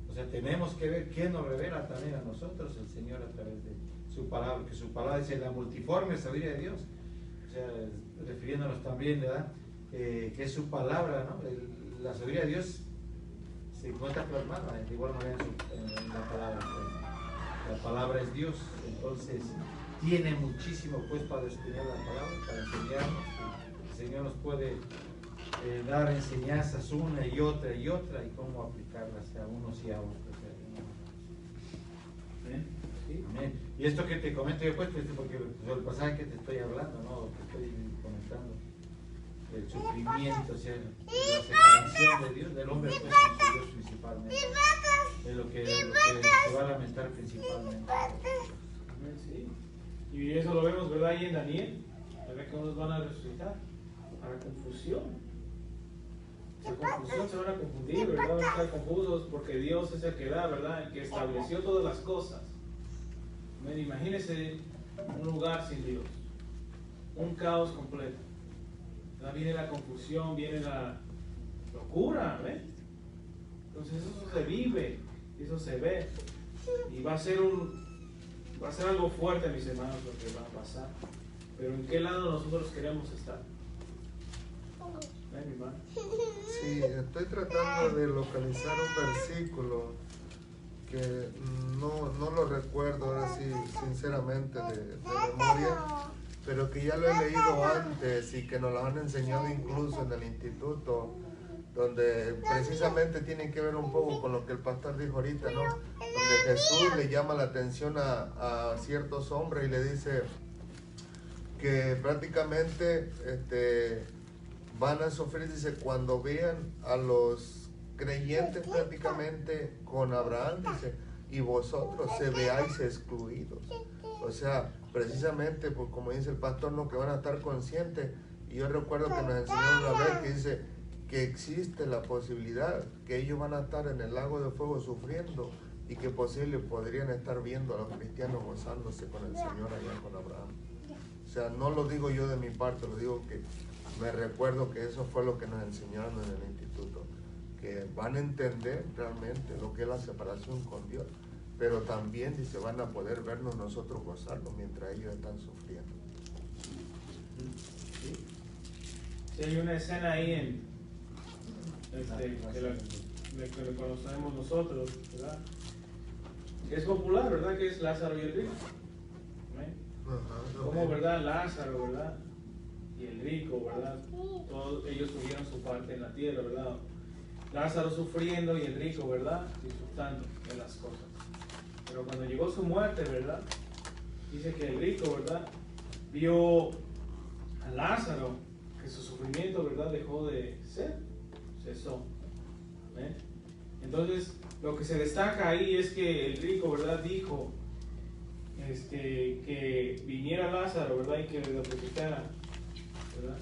O sea, tenemos que ver qué nos revela también a nosotros el Señor a través de su palabra, que su palabra dice la multiforme sabiduría de Dios. O sea, refiriéndonos también, ¿verdad?, que es su palabra, ¿no? La sabiduría de Dios se encuentra plasmada de igual manera en la palabra. Pues. La palabra es Dios, entonces tiene muchísimo pues para estudiar la palabra, para enseñarnos. El Señor nos puede dar enseñanzas una y otra y cómo aplicarlas a unos y a otros. ¿Amén? ¿Sí? Amén. Y esto que te comento yo, pues, porque el pasaje que te estoy hablando, ¿no? Que estoy comentando, el sufrimiento, o sea, la separación de Dios, del hombre, pues, con su Dios principalmente, es lo que se va a lamentar principalmente. Amén, sí. Y eso lo vemos, ¿verdad? Ahí en Daniel, a ver cómo nos van a resucitar, a la confusión. La confusión se van a confundir, ¿verdad? Van a estar confusos porque Dios es el que da, ¿verdad? El que estableció todas las cosas. Amén. Imagínense un lugar sin Dios, un caos completo. Viene la confusión, viene la locura, ¿ves? Entonces eso se vive, eso se ve. Y va a ser algo fuerte, mis hermanos, lo que va a pasar. Pero ¿en qué lado nosotros queremos estar? ¿Ven, mi hermano? Sí, estoy tratando de localizar un versículo que no lo recuerdo ahora sí, sinceramente, de memoria, pero que ya lo he leído antes y que nos lo han enseñado incluso en el instituto, donde precisamente tiene que ver un poco con lo que el pastor dijo ahorita, ¿no? Donde Jesús le llama la atención a ciertos hombres y le dice que prácticamente van a sufrir, dice, cuando vean a los creyentes prácticamente con Abraham, dice, y vosotros se veáis excluidos. O sea, precisamente, pues, como dice el pastor, no, que van a estar conscientes. Y yo recuerdo que nos enseñaron una vez que dice que existe la posibilidad que ellos van a estar en el lago de fuego sufriendo y que posible podrían estar viendo a los cristianos gozándose con el Señor allá con Abraham. O sea, no lo digo yo de mi parte, lo digo que me recuerdo que eso fue lo que nos enseñaron en el instituto, que van a entender realmente lo que es la separación con Dios, pero también dice van a poder vernos nosotros gozarlo mientras ellos están sufriendo. Sí, hay una escena ahí que lo conocemos nosotros, ¿verdad? Que es popular, ¿verdad? Que es Lázaro y el rico. Como, ¿verdad? Lázaro, ¿verdad? Y el rico, ¿verdad? Todos ellos tuvieron su parte en la tierra, ¿verdad? Lázaro sufriendo y el rico, ¿verdad? Disfrutando de las cosas. Pero cuando llegó su muerte, ¿verdad? Dice que el rico, ¿verdad? Vio a Lázaro, que su sufrimiento, ¿verdad? Dejó de ser, cesó. ¿Eh? Entonces, lo que se destaca ahí es que el rico, ¿verdad? Dijo que viniera Lázaro, ¿verdad? Y que le depositara, ¿verdad?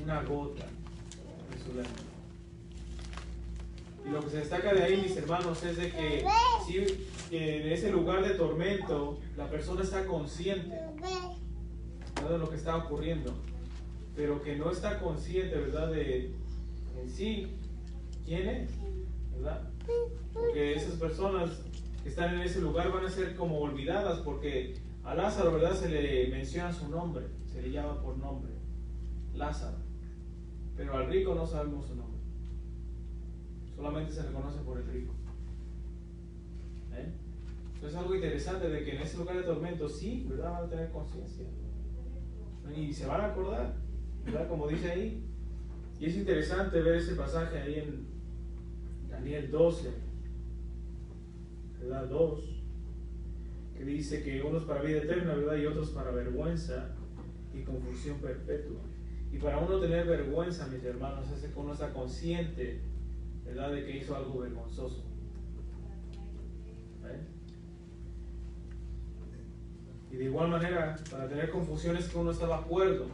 Una gota de su lágrima. Y lo que se destaca de ahí, mis hermanos, es de que, sí, que en ese lugar de tormento la persona está consciente, ¿verdad?, de lo que está ocurriendo, pero que no está consciente, ¿verdad?, de en sí quién es, ¿verdad? Porque esas personas que están en ese lugar van a ser como olvidadas, porque a Lázaro, ¿verdad?, se le menciona su nombre, se le llama por nombre, Lázaro, pero al rico no sabemos su nombre. Solamente se reconoce por el rico. Es algo interesante de que en ese lugar de tormento sí, ¿verdad? Van a tener conciencia. Y se van a acordar, ¿verdad? Como dice ahí. Y es interesante ver ese pasaje ahí en Daniel 12, ¿verdad? 2, que dice que unos para vida eterna, ¿verdad? Y otros para vergüenza y confusión perpetua. Y para uno tener vergüenza, mis hermanos, es que uno está consciente, ¿verdad?, de que hizo algo vergonzoso. Y de igual manera, para tener confusión es que uno está de acuerdo.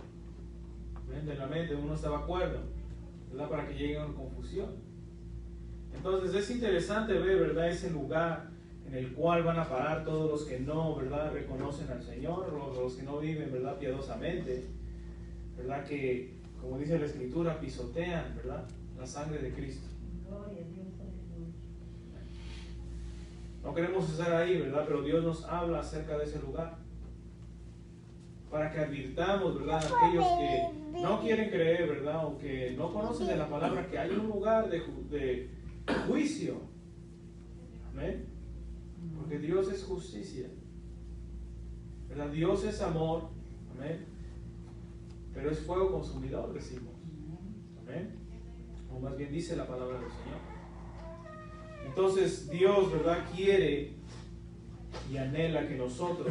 De la mente, uno está de acuerdo, ¿verdad?, para que llegue a una confusión. Entonces es interesante ver, ¿verdad?, ese lugar en el cual van a parar todos los que no, ¿verdad?, reconocen al Señor, los que no viven, ¿verdad?, piadosamente, ¿verdad?, que, como dice la Escritura, pisotean, ¿verdad?, la sangre de Cristo. No queremos estar ahí, ¿verdad?, pero Dios nos habla acerca de ese lugar, para que advirtamos, ¿verdad?, a aquellos que no quieren creer, ¿verdad?, o que no conocen de la palabra, que hay un lugar de juicio. ¿Amén? Porque Dios es justicia, ¿verdad? Dios es amor. Amén. Pero es fuego consumidor, decimos. Amén. O más bien dice la palabra del Señor. Entonces Dios, ¿verdad?, quiere y anhela que nosotros,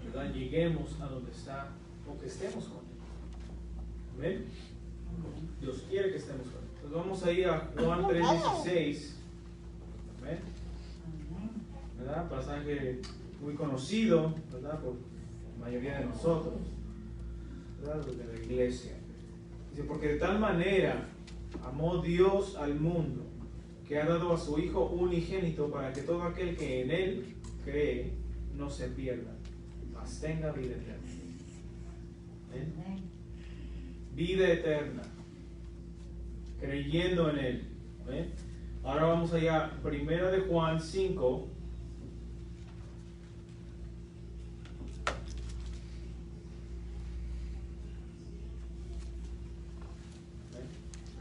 ¿verdad?, lleguemos a donde está, o que estemos con Él. Amén. Dios quiere que estemos con Él. Entonces vamos a ir a Juan 3:16. Amén. ¿Verdad? Pasaje muy conocido, ¿verdad?, por la mayoría de nosotros, ¿verdad?, de la iglesia. Dice, porque de tal manera amó Dios al mundo, que ha dado a su Hijo unigénito, para que todo aquel que en Él cree no se pierda, mas tenga vida eterna. ¿Eh? Vida eterna, creyendo en Él. ¿Eh? Ahora vamos allá, 1 de Juan 5.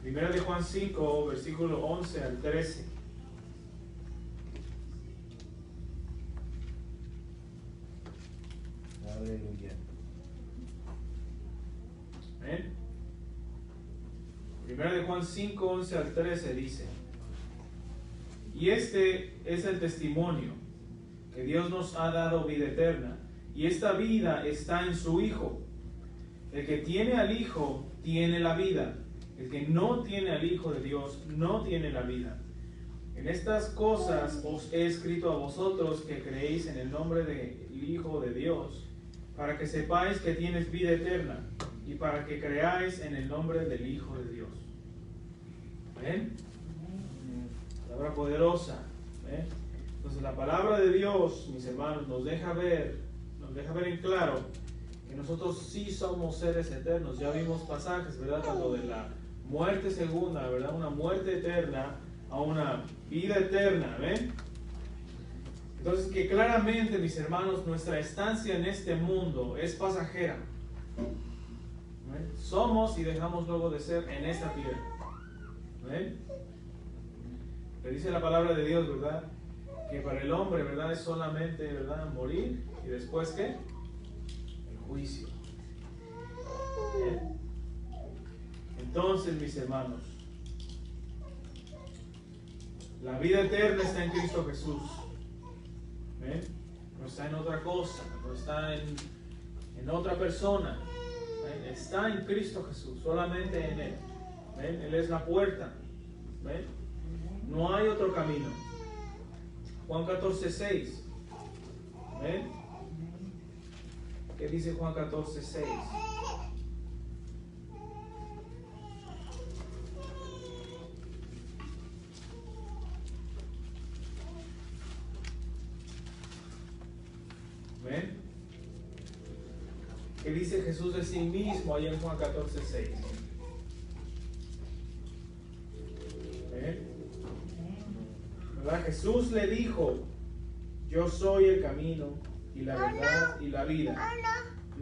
Primera de Juan 5, versículo 11 al 13. Aleluya. ¿Eh? Primera de Juan 5, 11 al 13 dice: y este es el testimonio, que Dios nos ha dado vida eterna, y esta vida está en su Hijo. El que tiene al Hijo tiene la vida. El que no tiene al Hijo de Dios no tiene la vida. En estas cosas os he escrito a vosotros que creéis en el nombre del Hijo de Dios, para que sepáis que tienes vida eterna, y para que creáis en el nombre del Hijo de Dios. ¿Ven? Palabra poderosa. ¿Ven? Entonces la palabra de Dios, mis hermanos, nos deja ver en claro que nosotros sí somos seres eternos. Ya vimos pasajes, ¿verdad?, tanto de la muerte segunda, ¿verdad?, una muerte eterna a una vida eterna. ¿Ven? Entonces, que claramente, mis hermanos, nuestra estancia en este mundo es pasajera. ¿Ven? Somos y dejamos luego de ser en esta tierra. ¿Ven? Le dice la palabra de Dios, ¿verdad?, que para el hombre, ¿verdad?, es solamente, ¿verdad?, morir, y después ¿qué? El juicio. ¿Bien? Entonces, mis hermanos, la vida eterna está en Cristo Jesús. ¿Ven? No está en otra cosa, no está en otra persona. ¿Ven? Está en Cristo Jesús, solamente en Él. ¿Ven? Él es la puerta. ¿Ven? No hay otro camino. Juan 14:6. ¿Ven? ¿Qué dice Juan 14:6? ¿Ven? ¿Qué dice Jesús de sí mismo allá en Juan 14:6? ¿Ven? ¿Verdad? Jesús le dijo: yo soy el camino y la verdad y la vida.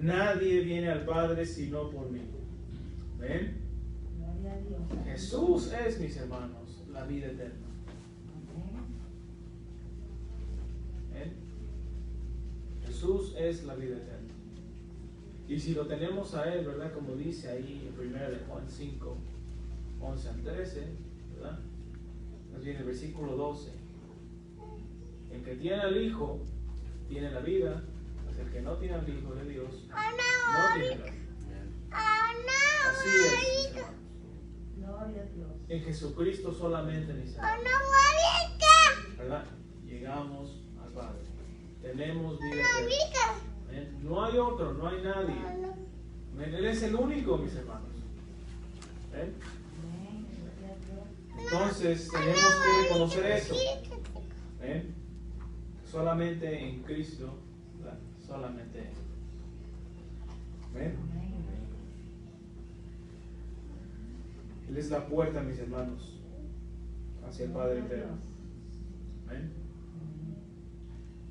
Nadie viene al Padre sino por mí. ¿Ven? Jesús es, mis hermanos, la vida eterna. ¿Ven? Jesús es la vida eterna. Y si lo tenemos a Él, ¿verdad? Como dice ahí en 1 de Juan 5, 11 al 13, ¿verdad? Nos viene el versículo 12. El que tiene al Hijo tiene la vida, pues el que no tiene al Hijo de Dios no tiene la vida. Así es, mis hermanos. Gloria a Dios. En Jesucristo solamente, mis hermanos, ¿verdad? Llegamos al Padre. Tenemos vida eterna. ¿Ven? No hay otro, no hay nadie. ¿Ven? Él es el único, mis hermanos. ¿Ven? Entonces tenemos que reconocer eso. ¿Ven? Solamente en Cristo, ¿verdad? Solamente en Él. ¿Ven? Él es la puerta, mis hermanos, hacia el Padre eterno. ¿Ven?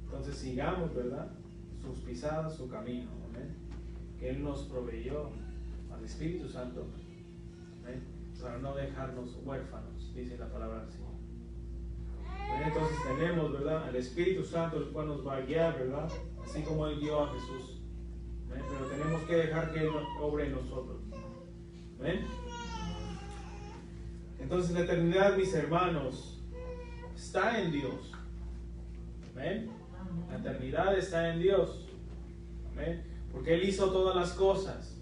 Entonces sigamos, ¿verdad? Sus pisadas, su camino. ¿Ven? Que Él nos proveyó al Espíritu Santo. ¿Ven? Para no dejarnos huérfanos, dice la palabra así. ¿Ven? Entonces tenemos, ¿verdad? Al Espíritu Santo, el cual nos va a guiar, ¿verdad? Así como Él guió a Jesús. ¿Ven? Pero tenemos que dejar que Él obre en nosotros. ¿Ven? Entonces la eternidad, mis hermanos, está en Dios. ¿Ven? La eternidad está en Dios. ¿Ven? Porque Él hizo todas las cosas.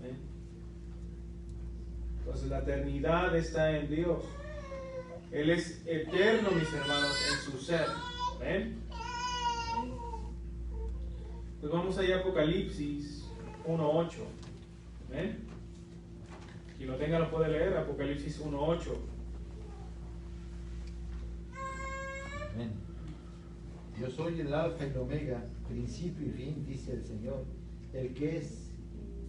¿Ven? Entonces la eternidad está en Dios. Él es eterno, mis hermanos, en su ser. ¿Ven? Pues vamos allá a Apocalipsis 1:8. ¿Ven? Quien lo tenga lo puede leer, Apocalipsis 1:8. Amén. Yo soy el Alfa y el Omega, principio y fin, dice el Señor, el que es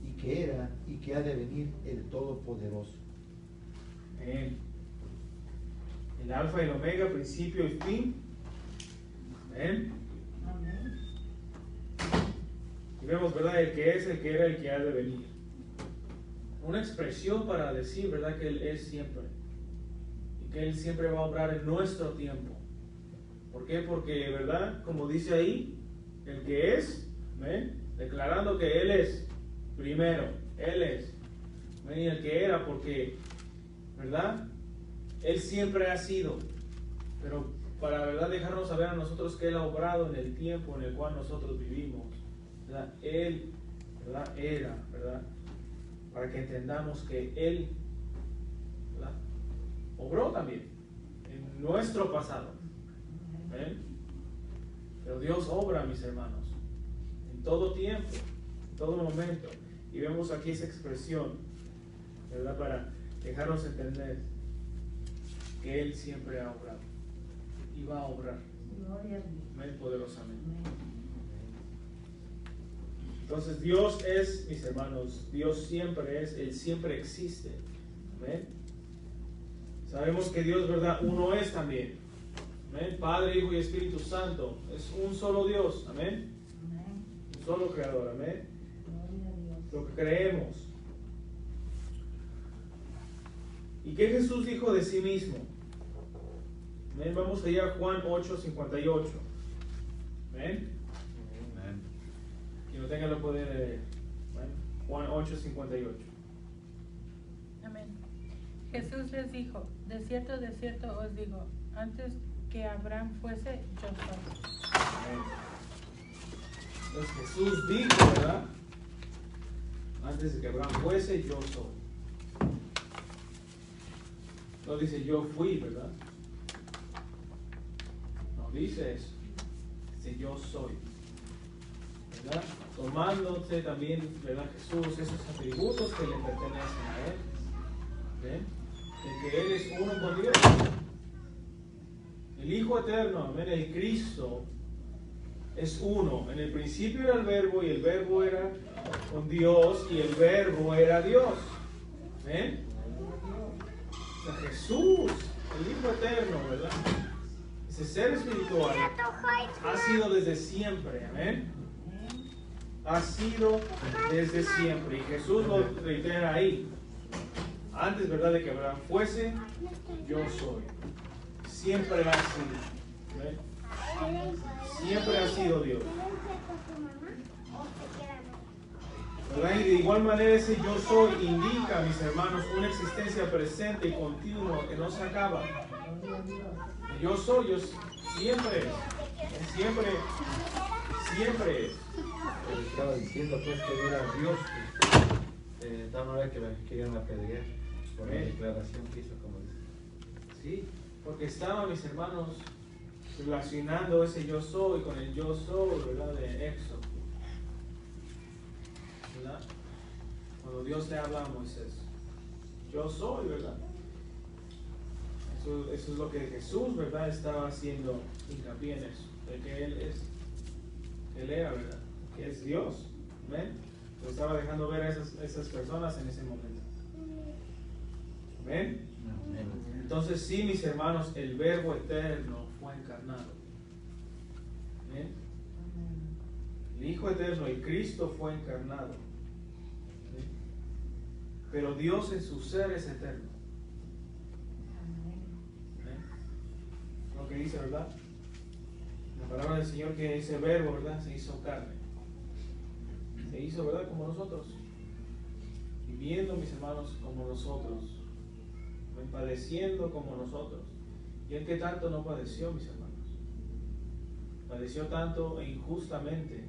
y que era y que ha de venir, el Todopoderoso. Amén. El Alfa y el Omega, principio y fin. Amén. Amén. Y vemos, ¿verdad? El que es, el que era, el que ha de venir. Una expresión para decir, ¿verdad? Que Él es siempre. Y que Él siempre va a obrar en nuestro tiempo. ¿Por qué? Porque, ¿verdad? Como dice ahí, el que es, ¿ven? Declarando que Él es primero. Él es. ¿Ven? Y el que era, porque, ¿verdad? Él siempre ha sido. Pero para, ¿verdad? Dejarnos saber a nosotros que Él ha obrado en el tiempo en el cual nosotros vivimos. ¿Verdad? Él, ¿verdad? Era, ¿verdad? Para que entendamos que Él, ¿verdad? Obró también en nuestro pasado. ¿Ven? Pero Dios obra, mis hermanos, en todo tiempo, en todo momento. Y vemos aquí esa expresión, ¿verdad? Para dejarnos entender que Él siempre ha obrado y va a obrar. Gloria a Dios. Amén, poderosamente. Amén. Entonces Dios es, mis hermanos, Dios siempre es, Él siempre existe. Amén. Sabemos que Dios, ¿verdad? Uno es también. Amén. Padre, Hijo y Espíritu Santo. Es un solo Dios. Amén. Amén. Un solo Creador. Amén. Gloria a Dios. Lo que creemos. ¿Y qué Jesús dijo de sí mismo? Amén. Vamos allá a Juan 8:58. Amén. Quien lo tenga lo puede leer. Amén. Juan 8:58. Amén. Jesús les dijo, de cierto os digo, antes que Abraham fuese, yo soy. Amén. Entonces Jesús dijo, ¿verdad? Antes de que Abraham fuese, yo soy. No dice yo fui, ¿verdad? No dice eso. Dice yo soy. ¿Verdad? Tomándose también, ¿verdad? Jesús esos atributos que le pertenecen a Él. ¿Ven? De que Él es uno con Dios. El Hijo Eterno, amén, el Cristo es uno. En el principio era el Verbo y el Verbo era con Dios y el Verbo era Dios. ¿Ven? O sea, Jesús, el Hijo Eterno, ¿verdad? Ese ser espiritual ha sido desde siempre. Amén. Ha sido desde siempre. Y Jesús lo reitera ahí. Antes, ¿verdad?, de que Abraham fuese, yo soy. Siempre ha sido. ¿Ven? Siempre ha sido Dios. ¿Verdad? Y de igual manera ese yo soy indica, mis hermanos, una existencia presente y continua que no se acaba. El yo soy, yo siempre es. Siempre es. Él estaba diciendo pues que era Dios, de tal manera que la querían apedrear por la declaración que hizo, como dice. Sí, porque estaban, mis hermanos, relacionando ese yo soy con el yo soy, ¿verdad? De Éxodo. ¿Verdad? Cuando Dios le habla a Moisés, yo soy, ¿verdad? Eso es lo que Jesús, ¿verdad? Estaba haciendo hincapié en eso, de que Él era, ¿verdad? Que es Dios. ¿Ven? Lo estaba dejando ver a esas personas en ese momento. ¿Ven? Entonces sí, mis hermanos, el Verbo eterno fue encarnado. ¿Ven? El Hijo eterno, el Cristo fue encarnado. ¿Ven? Pero Dios en su ser es eterno. ¿Ven? Lo que dice, ¿verdad? La palabra del Señor que dice Verbo, ¿verdad? Se hizo carne. Se hizo, ¿verdad? Como nosotros. Viviendo, mis hermanos, como nosotros. Padeciendo como nosotros. ¿Y el que tanto no padeció, mis hermanos? Padeció tanto e injustamente.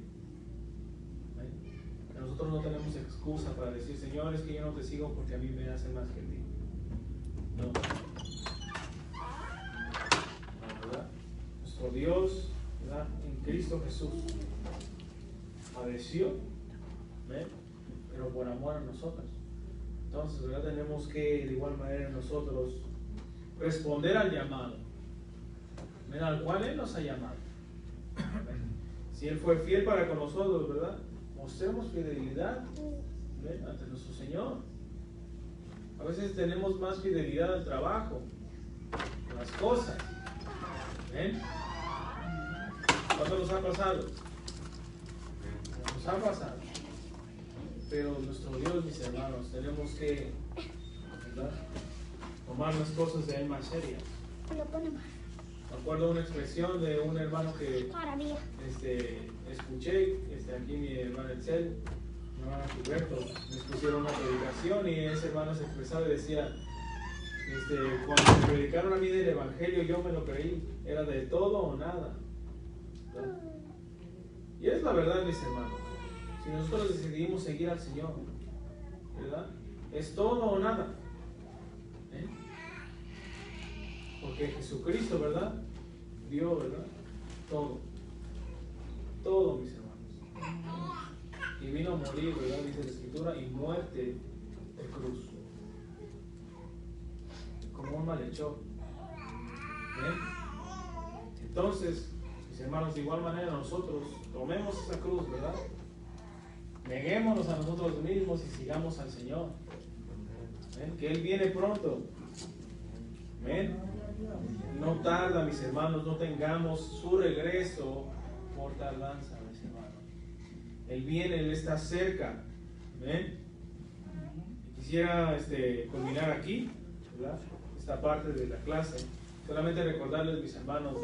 Que nosotros no tenemos excusa para decir, Señor, es que yo no te sigo porque a mí me hace más que a ti. No. ¿Verdad? Nuestro Dios, ¿verdad? En Cristo Jesús padeció, ¿ven? Pero por amor a nosotros. Entonces, ¿verdad? Tenemos que de igual manera nosotros responder al llamado, ¿ven? Al cual Él nos ha llamado. ¿Ven? Si Él fue fiel para con nosotros, ¿verdad? Mostremos fidelidad, ¿ven? Ante nuestro Señor. A veces tenemos más fidelidad al trabajo, a las cosas. ¿Ven? ¿Cuánto nos ha pasado? Nos ha pasado. Pero nuestro Dios, mis hermanos, tenemos que, ¿verdad?, tomar las cosas de Él más serias. Me acuerdo de una expresión de un hermano que escuché, aquí mi hermano Excel, mi hermano Gilberto, me pusieron una predicación y ese hermano se expresaba y decía, cuando me predicaron a mí del Evangelio yo me lo creí, era de todo o nada. ¿Verdad? Y es la verdad, mis hermanos. Si nosotros decidimos seguir al Señor, ¿verdad? Es todo o nada. ¿Eh? Porque Jesucristo, ¿verdad? Dio, ¿verdad? Todo. Todo, mis hermanos. Y vino a morir, ¿verdad? Dice la Escritura, y muerte de cruz. Como un malhechor. ¿Eh? Entonces, mis hermanos, de igual manera nosotros tomemos esa cruz, ¿verdad? Neguémonos a nosotros mismos y sigamos al Señor. ¿Ven? Que Él viene pronto. ¿Ven? No tarda, mis hermanos, no tengamos su regreso por tardanza, mis hermanos. Él viene, Él está cerca. ¿Ven? Quisiera culminar aquí, ¿verdad?, esta parte de la clase. Solamente recordarles, mis hermanos,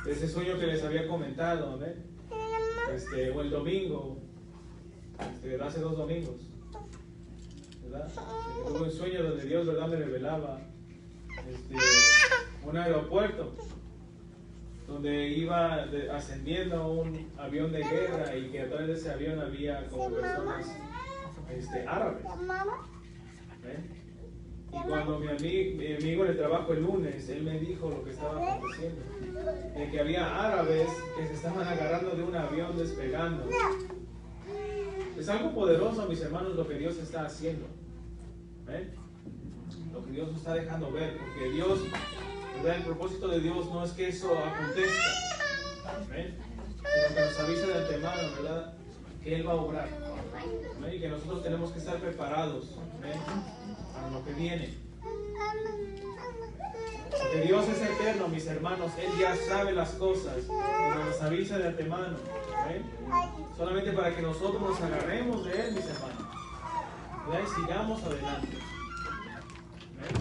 de ese sueño que les había comentado, ¿ven? O el domingo, hace 2 domingos, ¿verdad? Tuve un sueño donde Dios, ¿verdad?, me revelaba un aeropuerto donde iba ascendiendo un avión de guerra y que a través de ese avión había como personas árabes. ¿Ven? Y cuando mi amigo en el trabajo el lunes, él me dijo lo que estaba aconteciendo, de que había árabes que se estaban agarrando de un avión despegando. Es algo poderoso, mis hermanos, lo que Dios está haciendo. ¿Ven? Lo que Dios nos está dejando ver, porque Dios, ¿verdad?, el propósito de Dios no es que eso acontezca, ¿ven?, sino que nos avisa de antemano, ¿verdad?, que Él va a obrar. ¿Ven? Y que nosotros tenemos que estar preparados, ¿ven?, para lo que viene. Porque Dios es eterno, mis hermanos. Él ya sabe las cosas, pero nos avisa de antemano. ¿Ven? Solamente para que nosotros nos agarremos de Él, mis hermanos, ¿verdad?, y sigamos adelante. ¿Ven?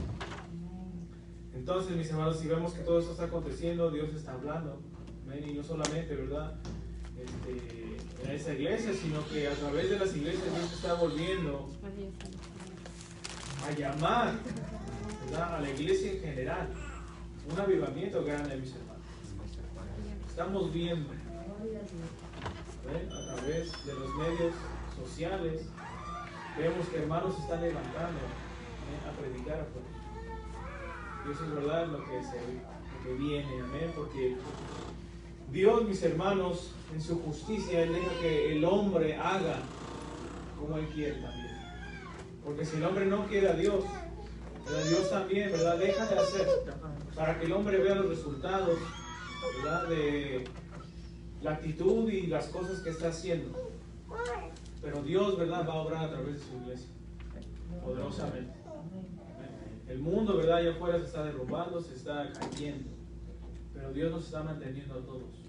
Entonces, mis hermanos, si vemos que todo esto está aconteciendo, Dios está hablando. Amén. Y no solamente, ¿verdad? En esa iglesia, sino que a través de las iglesias Dios está volviendo a llamar, ¿verdad?, a la iglesia en general. Un avivamiento grande, mis hermanos. Estamos viendo, ¿ven?, a través de los medios sociales, vemos que hermanos se están levantando, ¿ven?, a predicar afuera. Y eso es verdad lo que viene, amén, porque Dios, mis hermanos, en su justicia, Él deja que el hombre haga como Él quiere también. Porque si el hombre no quiere a Dios, ¿verdad?, Dios también, ¿verdad?, deja de hacer para que el hombre vea los resultados, ¿verdad?, de la actitud y las cosas que está haciendo. Pero Dios, ¿verdad?, va a obrar a través de su iglesia poderosamente. El mundo, ¿verdad?, allá afuera se está derrumbando, se está cayendo. Pero Dios nos está manteniendo a todos.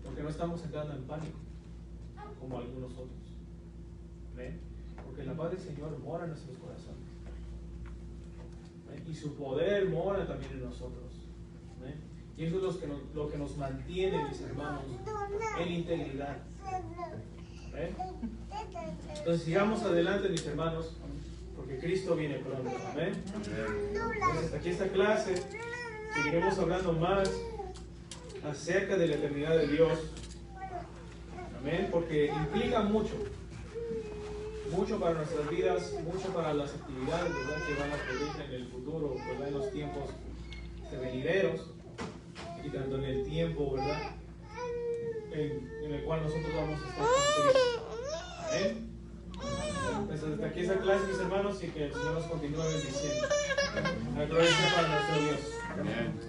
Porque no estamos entrando en pánico, como algunos otros. ¿Ven? Porque la paz del Señor mora en nuestros corazones. ¿Ven? Y su poder mora también en nosotros. ¿Ven? Y eso es lo que nos mantiene, mis hermanos, en integridad. ¿Ven? Entonces sigamos adelante, mis hermanos, porque Cristo viene pronto. ¿Amén? Entonces, hasta aquí esta clase. Seguiremos hablando más acerca de la eternidad de Dios. Amén, porque implica mucho para nuestras vidas, mucho para las actividades, ¿verdad?, que van a ocurrir en el futuro, ¿verdad?, en los tiempos venideros, y tanto en el tiempo, ¿verdad?, en el cual nosotros vamos a estar con Cristo. Amén. Entonces, hasta aquí esa clase, mis hermanos, y que el Señor nos continúe bendiciendo. La gloria sea para nuestro Dios. Amén.